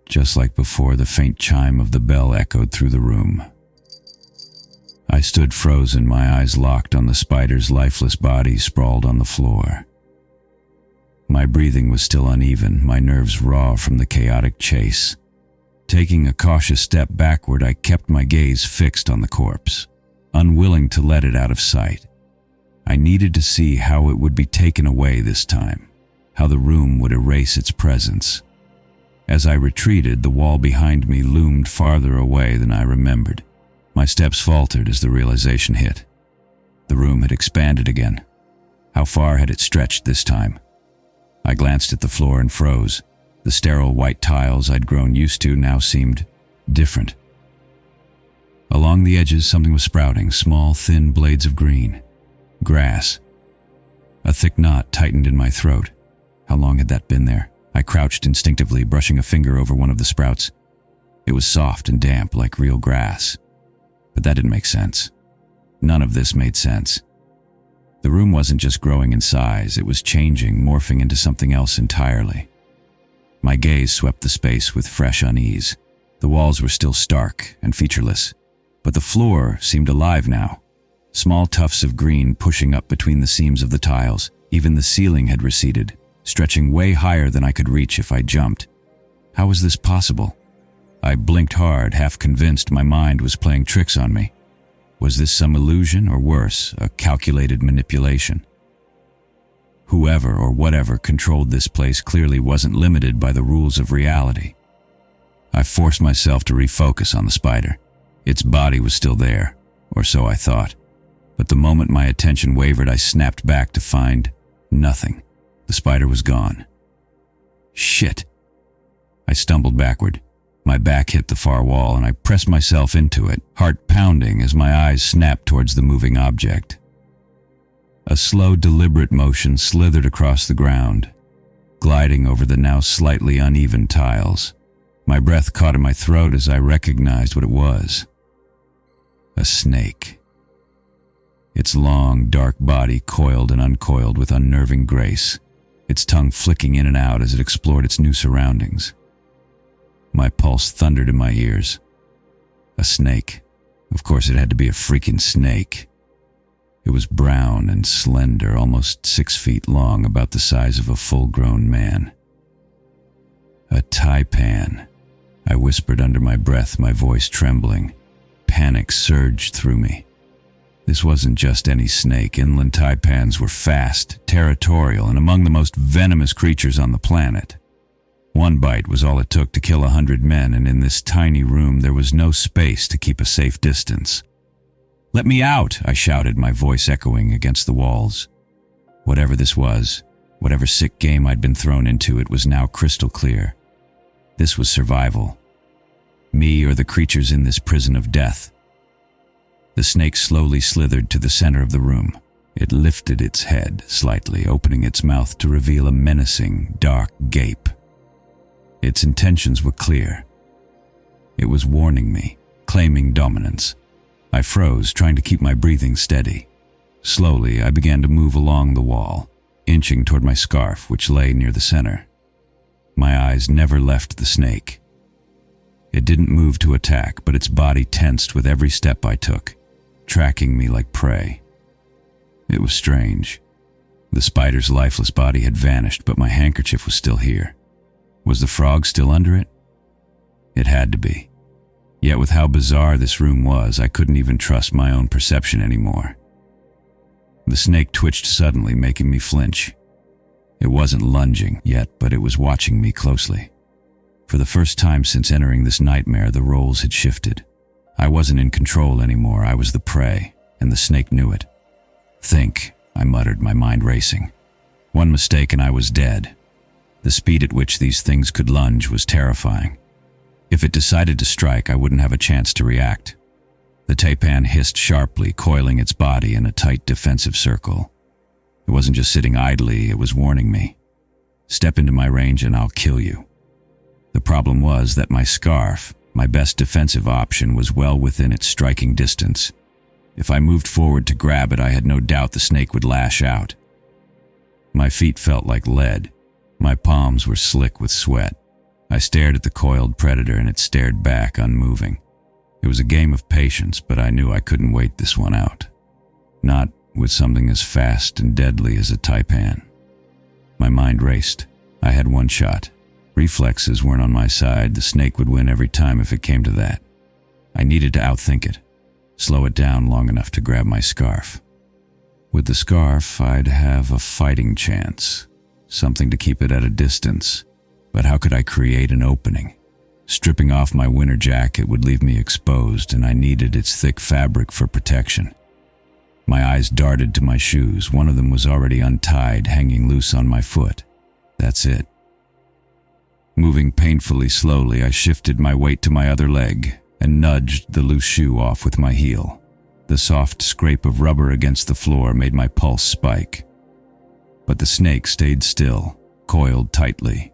Just like before, the faint chime of the bell echoed through the room. I stood frozen, my eyes locked on the spider's lifeless body sprawled on the floor. My breathing was still uneven, my nerves raw from the chaotic chase. Taking a cautious step backward, I kept my gaze fixed on the corpse, unwilling to let it out of sight. I needed to see how it would be taken away this time, how the room would erase its presence. As I retreated, the wall behind me loomed farther away than I remembered. My steps faltered as the realization hit. The room had expanded again. How far had it stretched this time? I glanced at the floor and froze. The sterile white tiles I'd grown used to now seemed different. Along the edges, something was sprouting, small, thin blades of green. Grass. A thick knot tightened in my throat. How long had that been there? I crouched instinctively, brushing a finger over one of the sprouts. It was soft and damp, like real grass. But that didn't make sense. None of this made sense. The room wasn't just growing in size, it was changing, morphing into something else entirely. My gaze swept the space with fresh unease. The walls were still stark and featureless, but the floor seemed alive now. small tufts of green pushing up between the seams of the tiles. Even the ceiling had receded, stretching way higher than I could reach if I jumped. How was this possible? I blinked hard, half convinced my mind was playing tricks on me. Was this some illusion, or worse, a calculated manipulation? Whoever or whatever controlled this place clearly wasn't limited by the rules of reality. I forced myself to refocus on the spider. Its body was still there, or so I thought. But the moment my attention wavered, I snapped back to find nothing. The spider was gone. Shit! I stumbled backward. My back hit the far wall and I pressed myself into it, heart pounding as my eyes snapped towards the moving object. A slow, deliberate motion slithered across the ground, gliding over the now slightly uneven tiles. My breath caught in my throat as I recognized what it was. A snake. Its long, dark body coiled and uncoiled with unnerving grace, its tongue flicking in and out as it explored its new surroundings. My pulse thundered in my ears. A snake. Of course it had to be a freaking snake. It was brown and slender, almost 6 feet long, about the size of a full-grown man. A taipan. I whispered under my breath, my voice trembling. Panic surged through me. This wasn't just any snake. Inland taipans were fast, territorial, and among the most venomous creatures on the planet. One bite was all it took to kill 100 men, and in this tiny room there was no space to keep a safe distance. "Let me out!" I shouted, my voice echoing against the walls. Whatever this was, whatever sick game I'd been thrown into, it was now crystal clear. This was survival. Me or the creatures in this prison of death. The snake slowly slithered to the center of the room. It lifted its head slightly, opening its mouth to reveal a menacing, dark gape. Its intentions were clear. It was warning me, claiming dominance. I froze, trying to keep my breathing steady. Slowly, I began to move along the wall, inching toward my scarf, which lay near the center. My eyes never left the snake. It didn't move to attack, but its body tensed with every step I took, tracking me like prey. It was strange. The spider's lifeless body had vanished, but my handkerchief was still here. Was the frog still under it? It had to be. Yet with how bizarre this room was, I couldn't even trust my own perception anymore. The snake twitched suddenly, making me flinch. It wasn't lunging yet, but it was watching me closely. For the first time since entering this nightmare, the roles had shifted. I wasn't in control anymore. I was the prey, and the snake knew it. "Think," I muttered, my mind racing. One mistake and I was dead. The speed at which these things could lunge was terrifying. If it decided to strike, I wouldn't have a chance to react. The taipan hissed sharply, coiling its body in a tight defensive circle. It wasn't just sitting idly, it was warning me. "Step into my range and I'll kill you." The problem was that my scarf, my best defensive option, was well within its striking distance. If I moved forward to grab it, I had no doubt the snake would lash out. My feet felt like lead. My palms were slick with sweat. I stared at the coiled predator and it stared back, unmoving. It was a game of patience, but I knew I couldn't wait this one out. Not with something as fast and deadly as a taipan. My mind raced. I had one shot. Reflexes weren't on my side. The snake would win every time if it came to that. I needed to outthink it, slow it down long enough to grab my scarf. With the scarf, I'd have a fighting chance, something to keep it at a distance. But how could I create an opening? Stripping off my winter jacket would leave me exposed, and I needed its thick fabric for protection. My eyes darted to my shoes. One of them was already untied, hanging loose on my foot. That's it. Moving painfully slowly, I shifted my weight to my other leg and nudged the loose shoe off with my heel. The soft scrape of rubber against the floor made my pulse spike. But the snake stayed still, coiled tightly.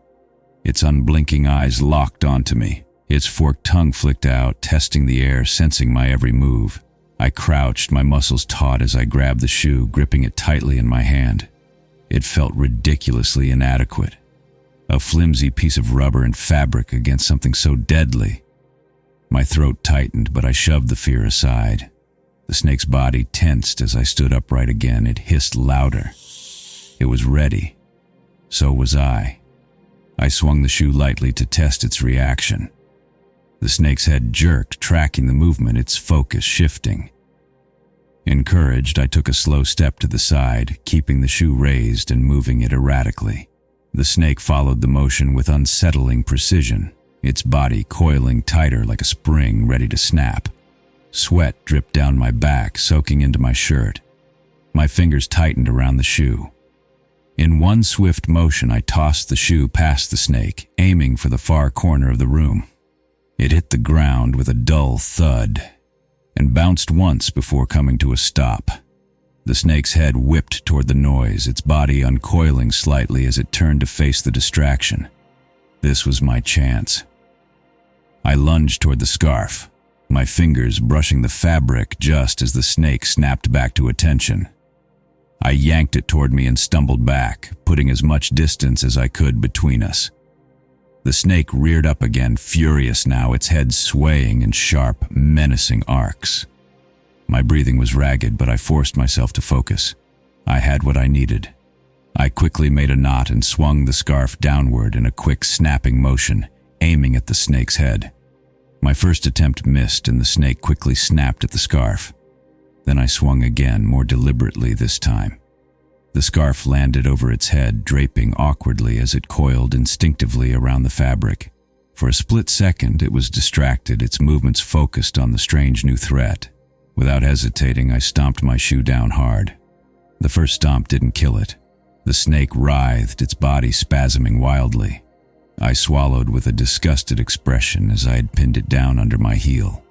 Its unblinking eyes locked onto me. Its forked tongue flicked out, testing the air, sensing my every move. I crouched, my muscles taut as I grabbed the shoe, gripping it tightly in my hand. It felt ridiculously inadequate. A flimsy piece of rubber and fabric against something so deadly. My throat tightened, but I shoved the fear aside. The snake's body tensed as I stood upright again. It hissed louder. It was ready. So was I. I swung the shoe lightly to test its reaction. The snake's head jerked, tracking the movement, its focus shifting. Encouraged, I took a slow step to the side, keeping the shoe raised and moving it erratically. The snake followed the motion with unsettling precision, its body coiling tighter like a spring ready to snap. Sweat dripped down my back, soaking into my shirt. My fingers tightened around the shoe. In one swift motion, I tossed the shoe past the snake, aiming for the far corner of the room. It hit the ground with a dull thud and bounced once before coming to a stop. The snake's head whipped toward the noise, its body uncoiling slightly as it turned to face the distraction. This was my chance. I lunged toward the scarf, my fingers brushing the fabric just as the snake snapped back to attention. I yanked it toward me and stumbled back, putting as much distance as I could between us. The snake reared up again, furious now, its head swaying in sharp, menacing arcs. My breathing was ragged, but I forced myself to focus. I had what I needed. I quickly made a knot and swung the scarf downward in a quick snapping motion, aiming at the snake's head. My first attempt missed, and the snake quickly snapped at the scarf. Then I swung again, more deliberately this time. The scarf landed over its head, draping awkwardly as it coiled instinctively around the fabric. For a split second, it was distracted, its movements focused on the strange new threat. Without hesitating, I stomped my shoe down hard. The first stomp didn't kill it. The snake writhed, its body spasming wildly. I swallowed with a disgusted expression as I had pinned it down under my heel.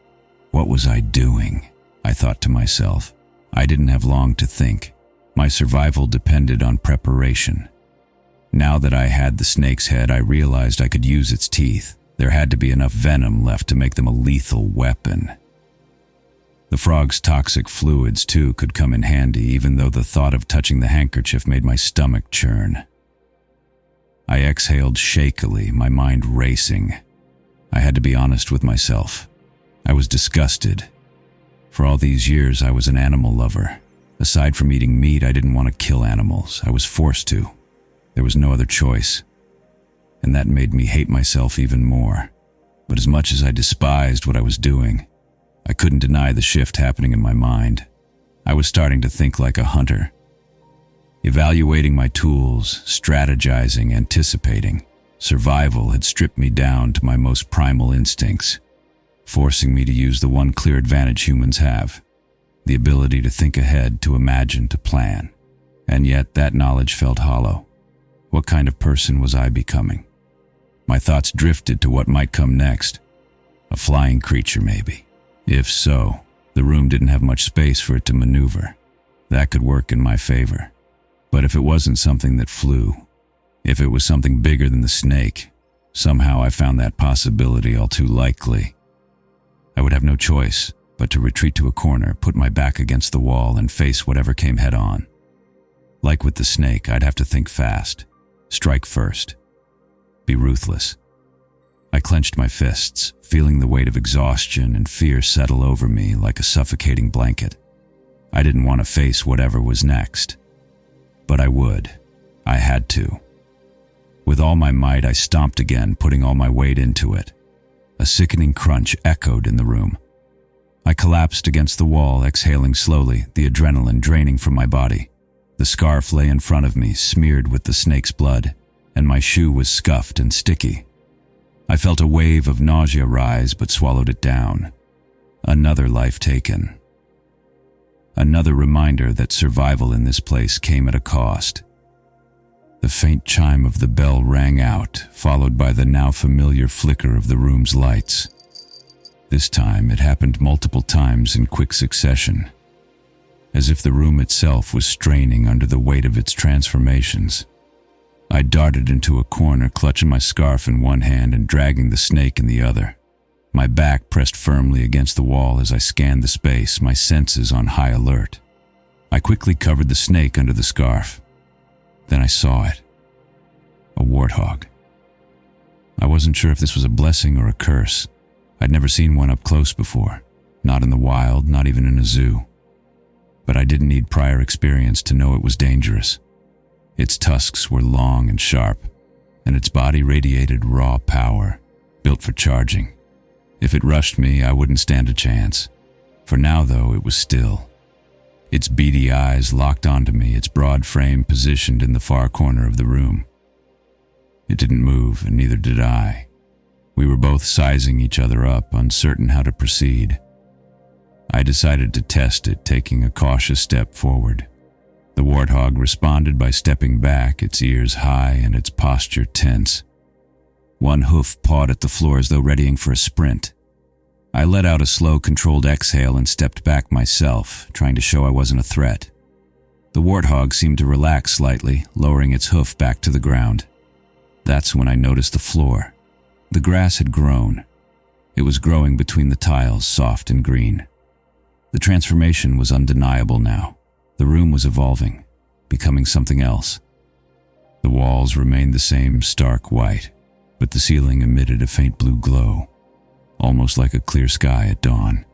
What was I doing? I thought to myself. I didn't have long to think. My survival depended on preparation. Now that I had the snake's head, I realized I could use its teeth. There had to be enough venom left to make them a lethal weapon. The frog's toxic fluids, too, could come in handy, even though the thought of touching the handkerchief made my stomach churn. I exhaled shakily, my mind racing. I had to be honest with myself. I was disgusted. For all these years, I was an animal lover. Aside from eating meat, I didn't want to kill animals. I was forced to. There was no other choice. And that made me hate myself even more. But as much as I despised what I was doing, I couldn't deny the shift happening in my mind. I was starting to think like a hunter. Evaluating my tools, strategizing, anticipating. Survival had stripped me down to my most primal instincts, forcing me to use the one clear advantage humans have. The ability to think ahead, to imagine, to plan. And yet that knowledge felt hollow. What kind of person was I becoming? My thoughts drifted to what might come next. A flying creature, maybe. If so, the room didn't have much space for it to maneuver. That could work in my favor. But if it wasn't something that flew, if it was something bigger than the snake, somehow I found that possibility all too likely. I would have no choice but to retreat to a corner, put my back against the wall, and face whatever came head on. Like with the snake, I'd have to think fast, strike first, be ruthless. I clenched my fists, feeling the weight of exhaustion and fear settle over me like a suffocating blanket. I didn't want to face whatever was next. But I would. I had to. With all my might, I stomped again, putting all my weight into it. A sickening crunch echoed in the room. I collapsed against the wall, exhaling slowly, the adrenaline draining from my body. The scarf lay in front of me, smeared with the snake's blood, and my shoe was scuffed and sticky. I felt a wave of nausea rise, but swallowed it down. Another life taken. Another reminder that survival in this place came at a cost. The faint chime of the bell rang out, followed by the now familiar flicker of the room's lights. This time, it happened multiple times in quick succession, as if the room itself was straining under the weight of its transformations. I darted into a corner, clutching my scarf in one hand and dragging the snake in the other. My back pressed firmly against the wall as I scanned the space, my senses on high alert. I quickly covered the snake under the scarf. Then I saw it. A warthog. I wasn't sure if this was a blessing or a curse. I'd never seen one up close before. Not in the wild, not even in a zoo. But I didn't need prior experience to know it was dangerous. Its tusks were long and sharp, and its body radiated raw power, built for charging. If it rushed me, I wouldn't stand a chance. For now, though, it was still. Its beady eyes locked onto me, its broad frame positioned in the far corner of the room. It didn't move, and neither did I. We were both sizing each other up, uncertain how to proceed. I decided to test it, taking a cautious step forward. The warthog responded by stepping back, its ears high and its posture tense. One hoof pawed at the floor as though readying for a sprint. I let out a slow, controlled exhale and stepped back myself, trying to show I wasn't a threat. The warthog seemed to relax slightly, lowering its hoof back to the ground. That's when I noticed the floor. The grass had grown. It was growing between the tiles, soft and green. The transformation was undeniable now. The room was evolving, becoming something else. The walls remained the same stark white, but the ceiling emitted a faint blue glow, almost like a clear sky at dawn.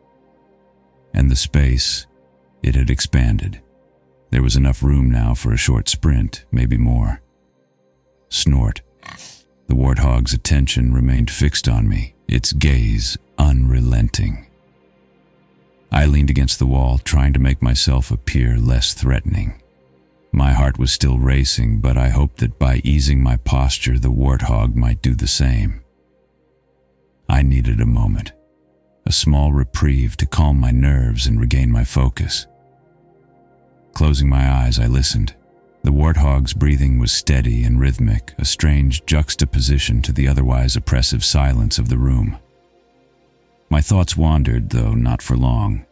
And the space, it had expanded. There was enough room now for a short sprint, maybe more. Snort. The warthog's attention remained fixed on me, its gaze unrelenting. I leaned against the wall, trying to make myself appear less threatening. My heart was still racing, but I hoped that by easing my posture, the warthog might do the same. I needed a moment, a small reprieve to calm my nerves and regain my focus. Closing my eyes, I listened. The warthog's breathing was steady and rhythmic, a strange juxtaposition to the otherwise oppressive silence of the room. My thoughts wandered, though not for long.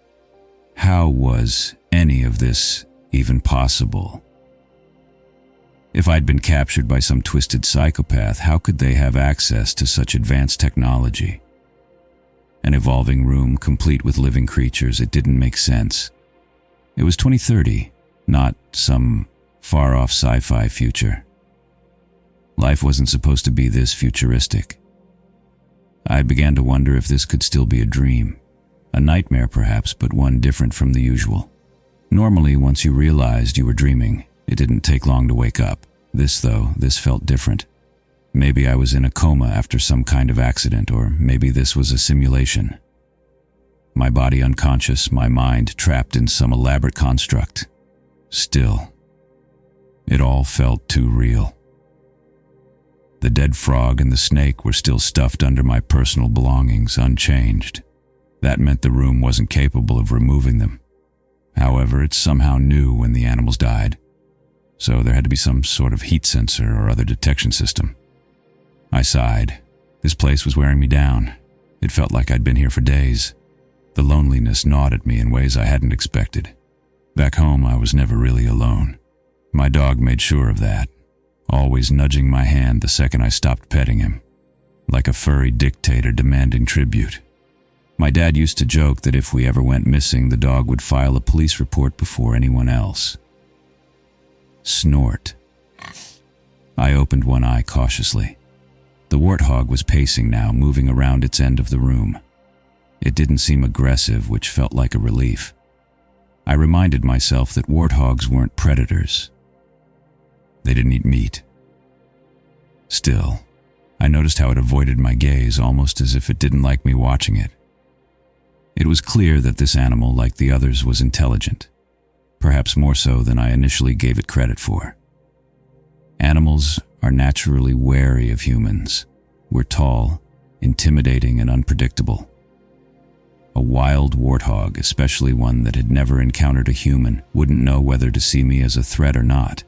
How was any of this even possible? If I'd been captured by some twisted psychopath, how could they have access to such advanced technology? An evolving room complete with living creatures, it didn't make sense. It was 2030, not some far-off sci-fi future. Life wasn't supposed to be this futuristic. I began to wonder if this could still be a dream. A nightmare perhaps, but one different from the usual. Normally, once you realized you were dreaming, it didn't take long to wake up. This felt different. Maybe I was in a coma after some kind of accident, or maybe this was a simulation. My body unconscious, my mind trapped in some elaborate construct. Still, it all felt too real. The dead frog and the snake were still stuffed under my personal belongings, unchanged. That meant the room wasn't capable of removing them. However, it somehow knew when the animals died, so there had to be some sort of heat sensor or other detection system. I sighed. This place was wearing me down. It felt like I'd been here for days. The loneliness gnawed at me in ways I hadn't expected. Back home, I was never really alone. My dog made sure of that, always nudging my hand the second I stopped petting him, like a furry dictator demanding tribute. My dad used to joke that if we ever went missing, the dog would file a police report before anyone else. Snort. I opened one eye cautiously. The warthog was pacing now, moving around its end of the room. It didn't seem aggressive, which felt like a relief. I reminded myself that warthogs weren't predators. They didn't eat meat. Still, I noticed how it avoided my gaze, almost as if it didn't like me watching it. It was clear that this animal, like the others, was intelligent, perhaps more so than I initially gave it credit for. Animals are naturally wary of humans. We're tall, intimidating, and unpredictable. A wild warthog, especially one that had never encountered a human, wouldn't know whether to see me as a threat or not.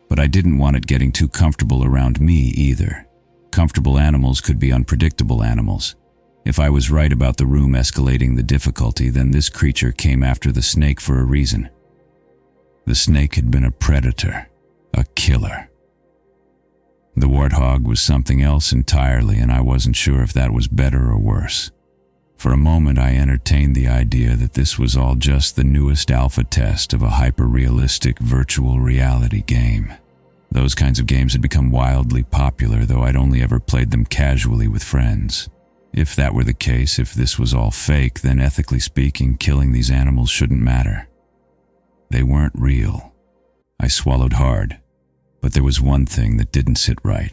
But I didn't want it getting too comfortable around me either. Comfortable animals could be unpredictable animals. If I was right about the room escalating the difficulty, then this creature came after the snake for a reason. The snake had been a predator, a killer. The warthog was something else entirely, and I wasn't sure if that was better or worse. For a moment, I entertained the idea that this was all just the newest alpha test of a hyper-realistic virtual reality game. Those kinds of games had become wildly popular, though I'd only ever played them casually with friends. If that were the case, if this was all fake, then ethically speaking, killing these animals shouldn't matter. They weren't real. I swallowed hard, but there was one thing that didn't sit right.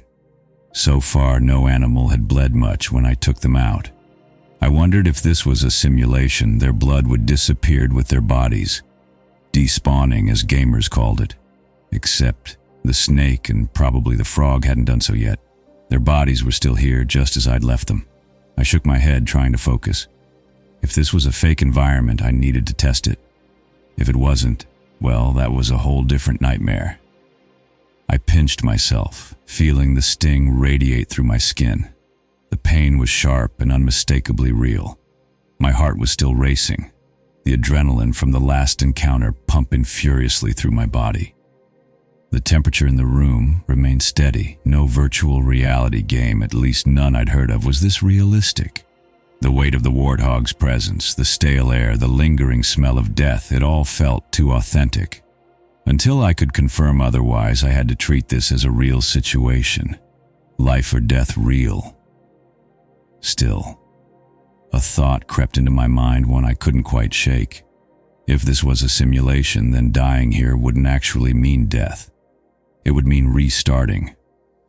So far, no animal had bled much when I took them out. I wondered if this was a simulation, their blood would disappear with their bodies, despawning as gamers called it. Except the snake and probably the frog hadn't done so yet. Their bodies were still here just as I'd left them. I shook my head, trying to focus. If this was a fake environment, I needed to test it. If it wasn't, well, that was a whole different nightmare. I pinched myself, feeling the sting radiate through my skin. The pain was sharp and unmistakably real. My heart was still racing, the adrenaline from the last encounter pumping furiously through my body. The temperature in the room remained steady. No virtual reality game, at least none I'd heard of, was this realistic. The weight of the warthog's presence, the stale air, the lingering smell of death, it all felt too authentic. Until I could confirm otherwise, I had to treat this as a real situation. Life or death real. Still, a thought crept into my mind, one I couldn't quite shake. If this was a simulation, then dying here wouldn't actually mean death. It would mean restarting,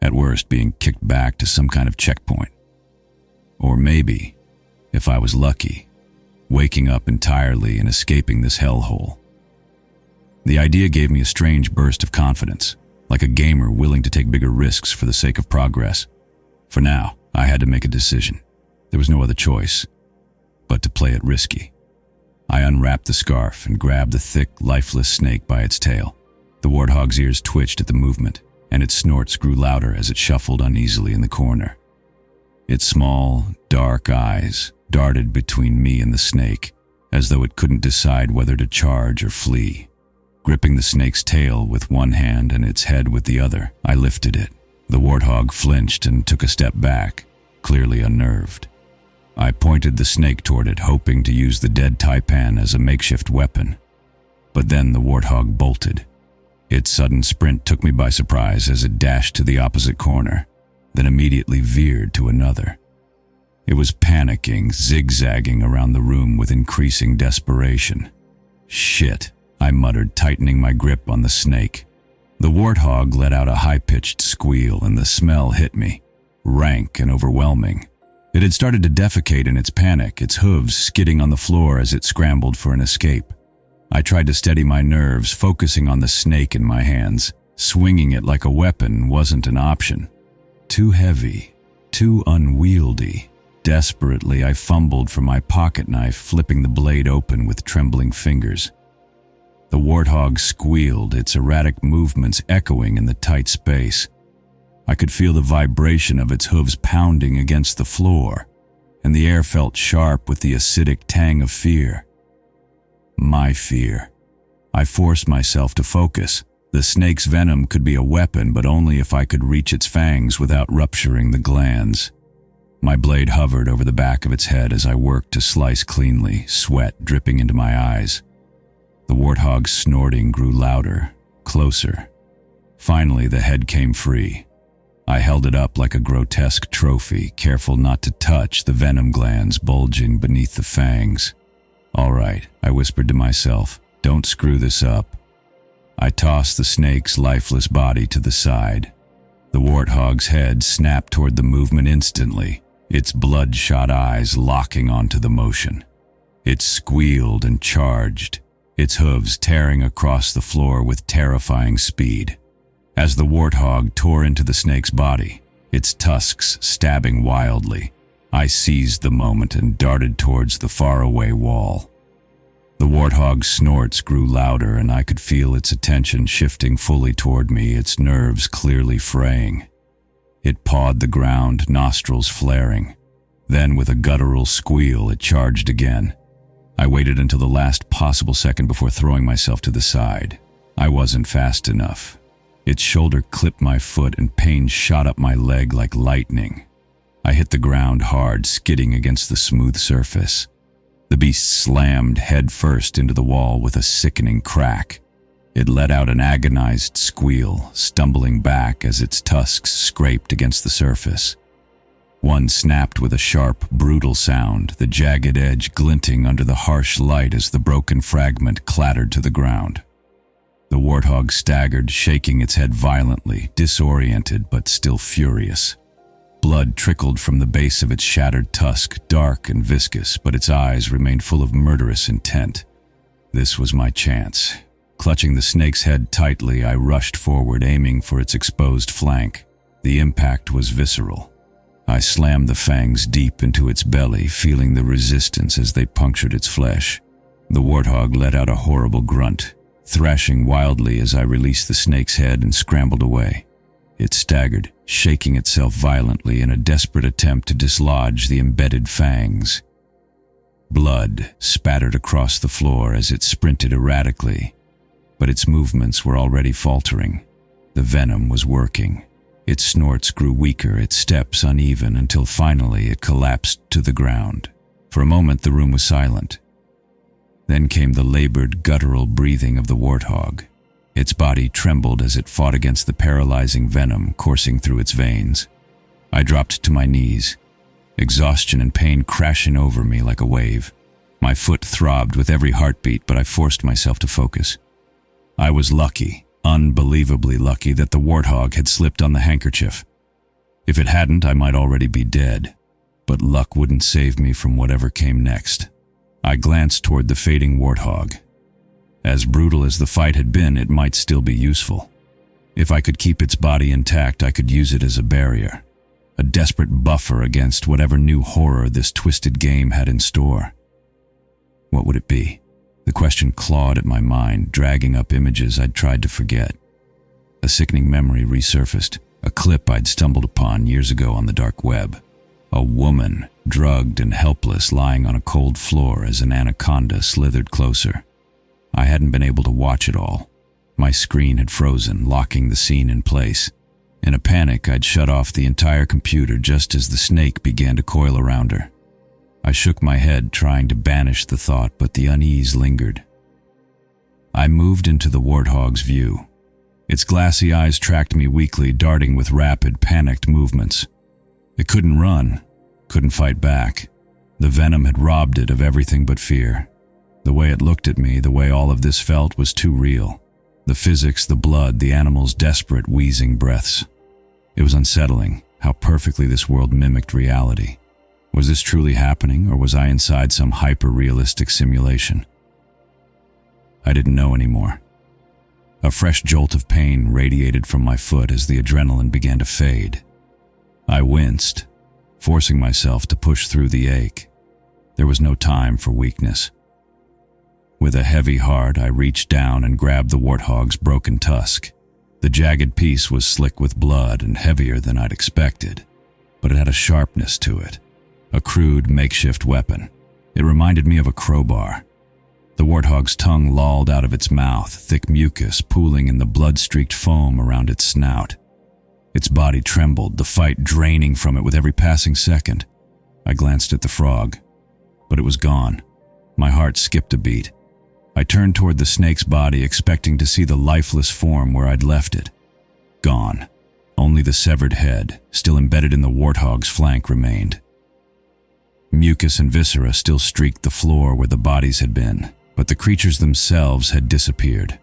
at worst being kicked back to some kind of checkpoint. Or maybe, if I was lucky, waking up entirely and escaping this hellhole. The idea gave me a strange burst of confidence, like a gamer willing to take bigger risks for the sake of progress. For now, I had to make a decision. There was no other choice but to play it risky. I unwrapped the scarf and grabbed the thick, lifeless snake by its tail. The warthog's ears twitched at the movement, and its snorts grew louder as it shuffled uneasily in the corner. Its small, dark eyes darted between me and the snake, as though it couldn't decide whether to charge or flee. Gripping the snake's tail with one hand and its head with the other, I lifted it. The warthog flinched and took a step back, clearly unnerved. I pointed the snake toward it, hoping to use the dead taipan as a makeshift weapon. But then the warthog bolted. Its sudden sprint took me by surprise as it dashed to the opposite corner, then immediately veered to another. It was panicking, zigzagging around the room with increasing desperation. Shit, I muttered, tightening my grip on the snake. The warthog let out a high-pitched squeal, and the smell hit me, rank and overwhelming. It had started to defecate in its panic, its hooves skidding on the floor as it scrambled for an escape. I tried to steady my nerves, focusing on the snake in my hands. Swinging it like a weapon wasn't an option. Too heavy, too unwieldy. Desperately, I fumbled for my pocket knife, flipping the blade open with trembling fingers. The warthog squealed, its erratic movements echoing in the tight space. I could feel the vibration of its hooves pounding against the floor, and the air felt sharp with the acidic tang of fear. My fear. I forced myself to focus. The snake's venom could be a weapon, but only if I could reach its fangs without rupturing the glands. My blade hovered over the back of its head as I worked to slice cleanly, sweat dripping into my eyes. The warthog's snorting grew louder, closer. Finally, the head came free. I held it up like a grotesque trophy, careful not to touch the venom glands bulging beneath the fangs. "All right," I whispered to myself, "don't screw this up." I tossed the snake's lifeless body to the side. The warthog's head snapped toward the movement instantly, its bloodshot eyes locking onto the motion. It squealed and charged, its hooves tearing across the floor with terrifying speed. As the warthog tore into the snake's body, its tusks stabbing wildly, I seized the moment and darted towards the faraway wall. The warthog's snorts grew louder, and I could feel its attention shifting fully toward me, its nerves clearly fraying. It pawed the ground, nostrils flaring. Then, with a guttural squeal, it charged again. I waited until the last possible second before throwing myself to the side. I wasn't fast enough. Its shoulder clipped my foot, and pain shot up my leg like lightning. I hit the ground hard, skidding against the smooth surface. The beast slammed head first into the wall with a sickening crack. It let out an agonized squeal, stumbling back as its tusks scraped against the surface. One snapped with a sharp, brutal sound, the jagged edge glinting under the harsh light as the broken fragment clattered to the ground. The warthog staggered, shaking its head violently, disoriented but still furious. Blood trickled from the base of its shattered tusk, dark and viscous, but its eyes remained full of murderous intent. This was my chance. Clutching the snake's head tightly, I rushed forward, aiming for its exposed flank. The impact was visceral. I slammed the fangs deep into its belly, feeling the resistance as they punctured its flesh. The warthog let out a horrible grunt, thrashing wildly as I released the snake's head and scrambled away. It staggered, shaking itself violently in a desperate attempt to dislodge the embedded fangs. Blood spattered across the floor as it sprinted erratically, but its movements were already faltering. The venom was working. Its snorts grew weaker, its steps uneven, until finally it collapsed to the ground. For a moment the room was silent. Then came the labored, guttural breathing of the warthog. Its body trembled as it fought against the paralyzing venom coursing through its veins. I dropped to my knees, exhaustion and pain crashing over me like a wave. My foot throbbed with every heartbeat, but I forced myself to focus. I was lucky, unbelievably lucky, that the warthog had slipped on the handkerchief. If it hadn't, I might already be dead. But luck wouldn't save me from whatever came next. I glanced toward the fading warthog. As brutal as the fight had been, it might still be useful. If I could keep its body intact, I could use it as a barrier, a desperate buffer against whatever new horror this twisted game had in store. What would it be? The question clawed at my mind, dragging up images I'd tried to forget. A sickening memory resurfaced, a clip I'd stumbled upon years ago on the dark web. A woman, drugged and helpless, lying on a cold floor as an anaconda slithered closer. I hadn't been able to watch it all. My screen had frozen, locking the scene in place. In a panic, I'd shut off the entire computer just as the snake began to coil around her. I shook my head, trying to banish the thought, but the unease lingered. I moved into the warthog's view. Its glassy eyes tracked me weakly, darting with rapid, panicked movements. It couldn't run, couldn't fight back. The venom had robbed it of everything but fear. The way it looked at me, the way all of this felt, was too real. The physics, the blood, the animal's desperate, wheezing breaths. It was unsettling, how perfectly this world mimicked reality. Was this truly happening, or was I inside some hyper-realistic simulation? I didn't know anymore. A fresh jolt of pain radiated from my foot as the adrenaline began to fade. I winced, forcing myself to push through the ache. There was no time for weakness. With a heavy heart, I reached down and grabbed the warthog's broken tusk. The jagged piece was slick with blood and heavier than I'd expected, but it had a sharpness to it, a crude makeshift weapon. It reminded me of a crowbar. The warthog's tongue lolled out of its mouth, thick mucus pooling in the blood-streaked foam around its snout. Its body trembled, the fight draining from it with every passing second. I glanced at the frog, but it was gone. My heart skipped a beat. I turned toward the snake's body, expecting to see the lifeless form where I'd left it. Gone. Only the severed head, still embedded in the warthog's flank, remained. Mucus and viscera still streaked the floor where the bodies had been, but the creatures themselves had disappeared.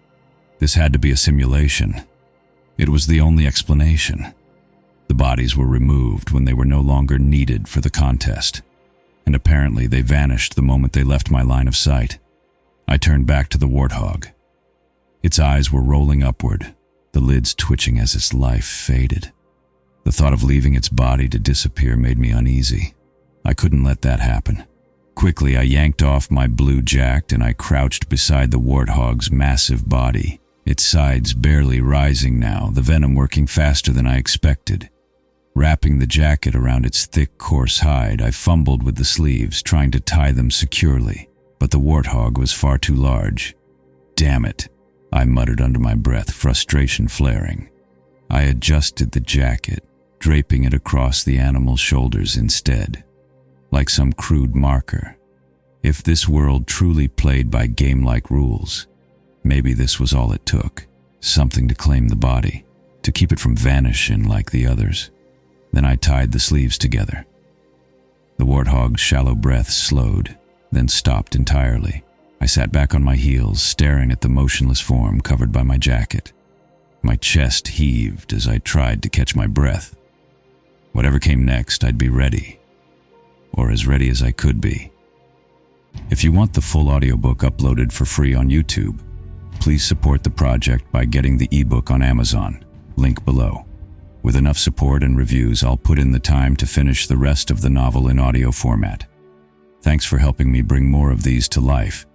This had to be a simulation. It was the only explanation. The bodies were removed when they were no longer needed for the contest, and apparently they vanished the moment they left my line of sight. I turned back to the warthog. Its eyes were rolling upward, the lids twitching as its life faded. The thought of leaving its body to disappear made me uneasy. I couldn't let that happen. Quickly, I yanked off my blue jacket and I crouched beside the warthog's massive body, its sides barely rising now, the venom working faster than I expected. Wrapping the jacket around its thick, coarse hide, I fumbled with the sleeves, trying to tie them securely. But the warthog was far too large. Damn it, I muttered under my breath, frustration flaring. I adjusted the jacket, draping it across the animal's shoulders instead, like some crude marker. If this world truly played by game-like rules, maybe this was all it took, something to claim the body, to keep it from vanishing like the others. Then I tied the sleeves together, The warthog's shallow breath slowed, then stopped entirely. I sat back on my heels, staring at the motionless form covered by my jacket. My chest heaved as I tried to catch my breath. Whatever came next, I'd be ready. Or as ready as I could be. If you want the full audiobook uploaded for free on YouTube, please support the project by getting the ebook on Amazon. Link below. With enough support and reviews, I'll put in the time to finish the rest of the novel in audio format. Thanks for helping me bring more of these to life.